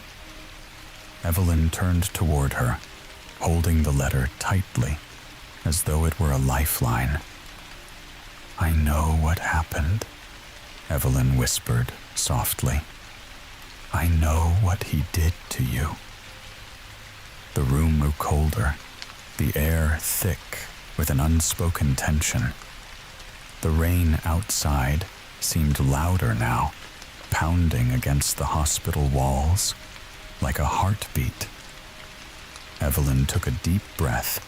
Evelyn turned toward her, holding the letter tightly, as though it were a lifeline. I know what happened, Evelyn whispered softly. I know what he did to you. The room grew colder, the air thick with an unspoken tension. The rain outside seemed louder now, pounding against the hospital walls like a heartbeat. Evelyn took a deep breath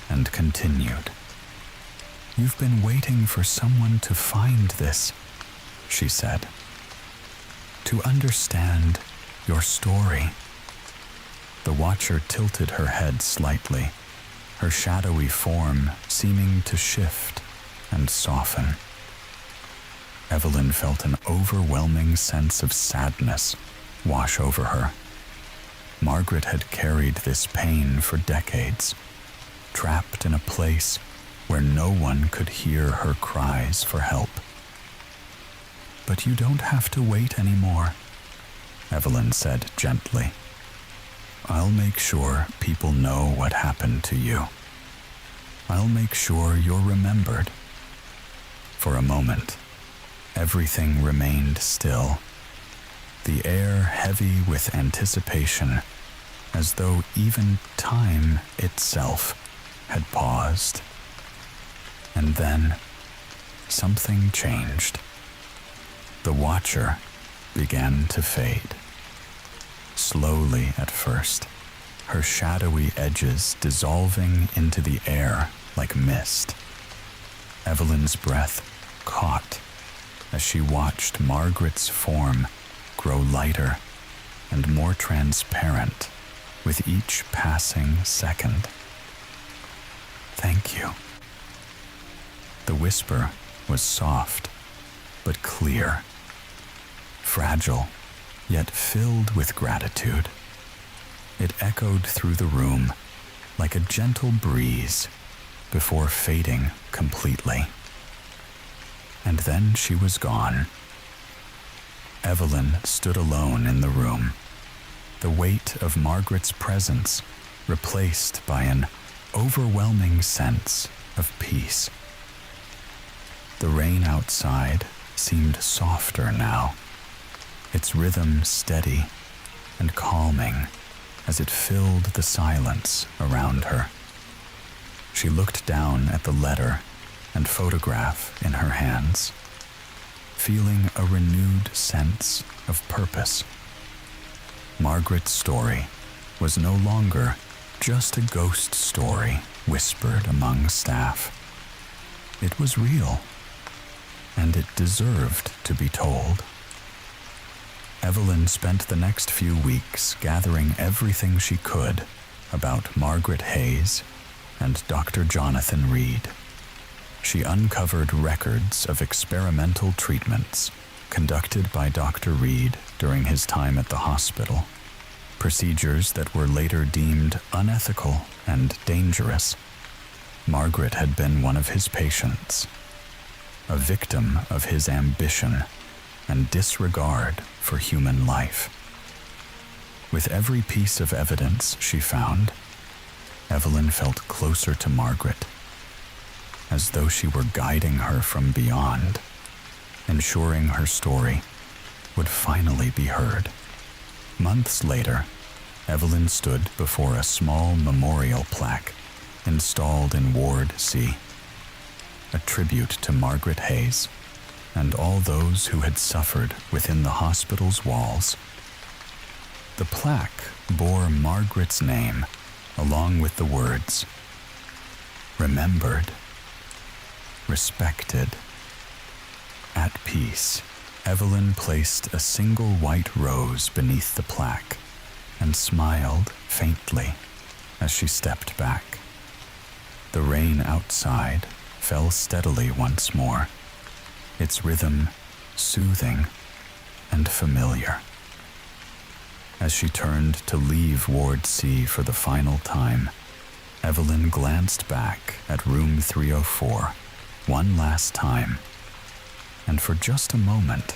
and continued. You've been waiting for someone to find this, she said. To understand your story. The Watcher tilted her head slightly, her shadowy form seeming to shift and soften. Evelyn felt an overwhelming sense of sadness wash over her. Margaret had carried this pain for decades, trapped in a place where no one could hear her cries for help. But you don't have to wait anymore, Evelyn said gently. I'll make sure people know what happened to you. I'll make sure you're remembered. For a moment, everything remained still, the air heavy with anticipation, as though even time itself had paused. And then, something changed. The Watcher began to fade. Slowly at first, her shadowy edges dissolving into the air like mist. Evelyn's breath caught as she watched Margaret's form grow lighter and more transparent with each passing second. Thank you. The whisper was soft but clear. fragile, yet filled with gratitude. It echoed through the room like a gentle breeze before fading completely. And then she was gone. Evelyn stood alone in the room, the weight of Margaret's presence replaced by an overwhelming sense of peace. The rain outside seemed softer now, its rhythm steady and calming as it filled the silence around her. She looked down at the letter and photograph in her hands, feeling a renewed sense of purpose. Margaret's story was no longer just a ghost story whispered among staff. It was real, and it deserved to be told. Evelyn spent the next few weeks gathering everything she could about Margaret Hayes and Dr. Jonathan Reed. She uncovered records of experimental treatments conducted by Dr. Reed during his time at the hospital, procedures that were later deemed unethical and dangerous. Margaret had been one of his patients, a victim of his ambition and disregard for human life. With every piece of evidence she found, Evelyn felt closer to Margaret, as though she were guiding her from beyond, ensuring her story would finally be heard. Months later, Evelyn stood before a small memorial plaque installed in Ward C, a tribute to Margaret Hayes and all those who had suffered within the hospital's walls. The plaque bore Margaret's name, along with the words, "Remembered, respected, at peace." Evelyn placed a single white rose beneath the plaque and smiled faintly as she stepped back. The rain outside fell steadily once more, its rhythm soothing and familiar. As she turned to leave Ward C for the final time, Evelyn glanced back at room 304 one last time, and for just a moment,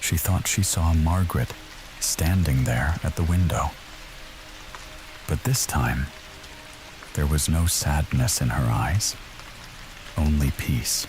she thought she saw Margaret standing there at the window. But this time, there was no sadness in her eyes, only peace.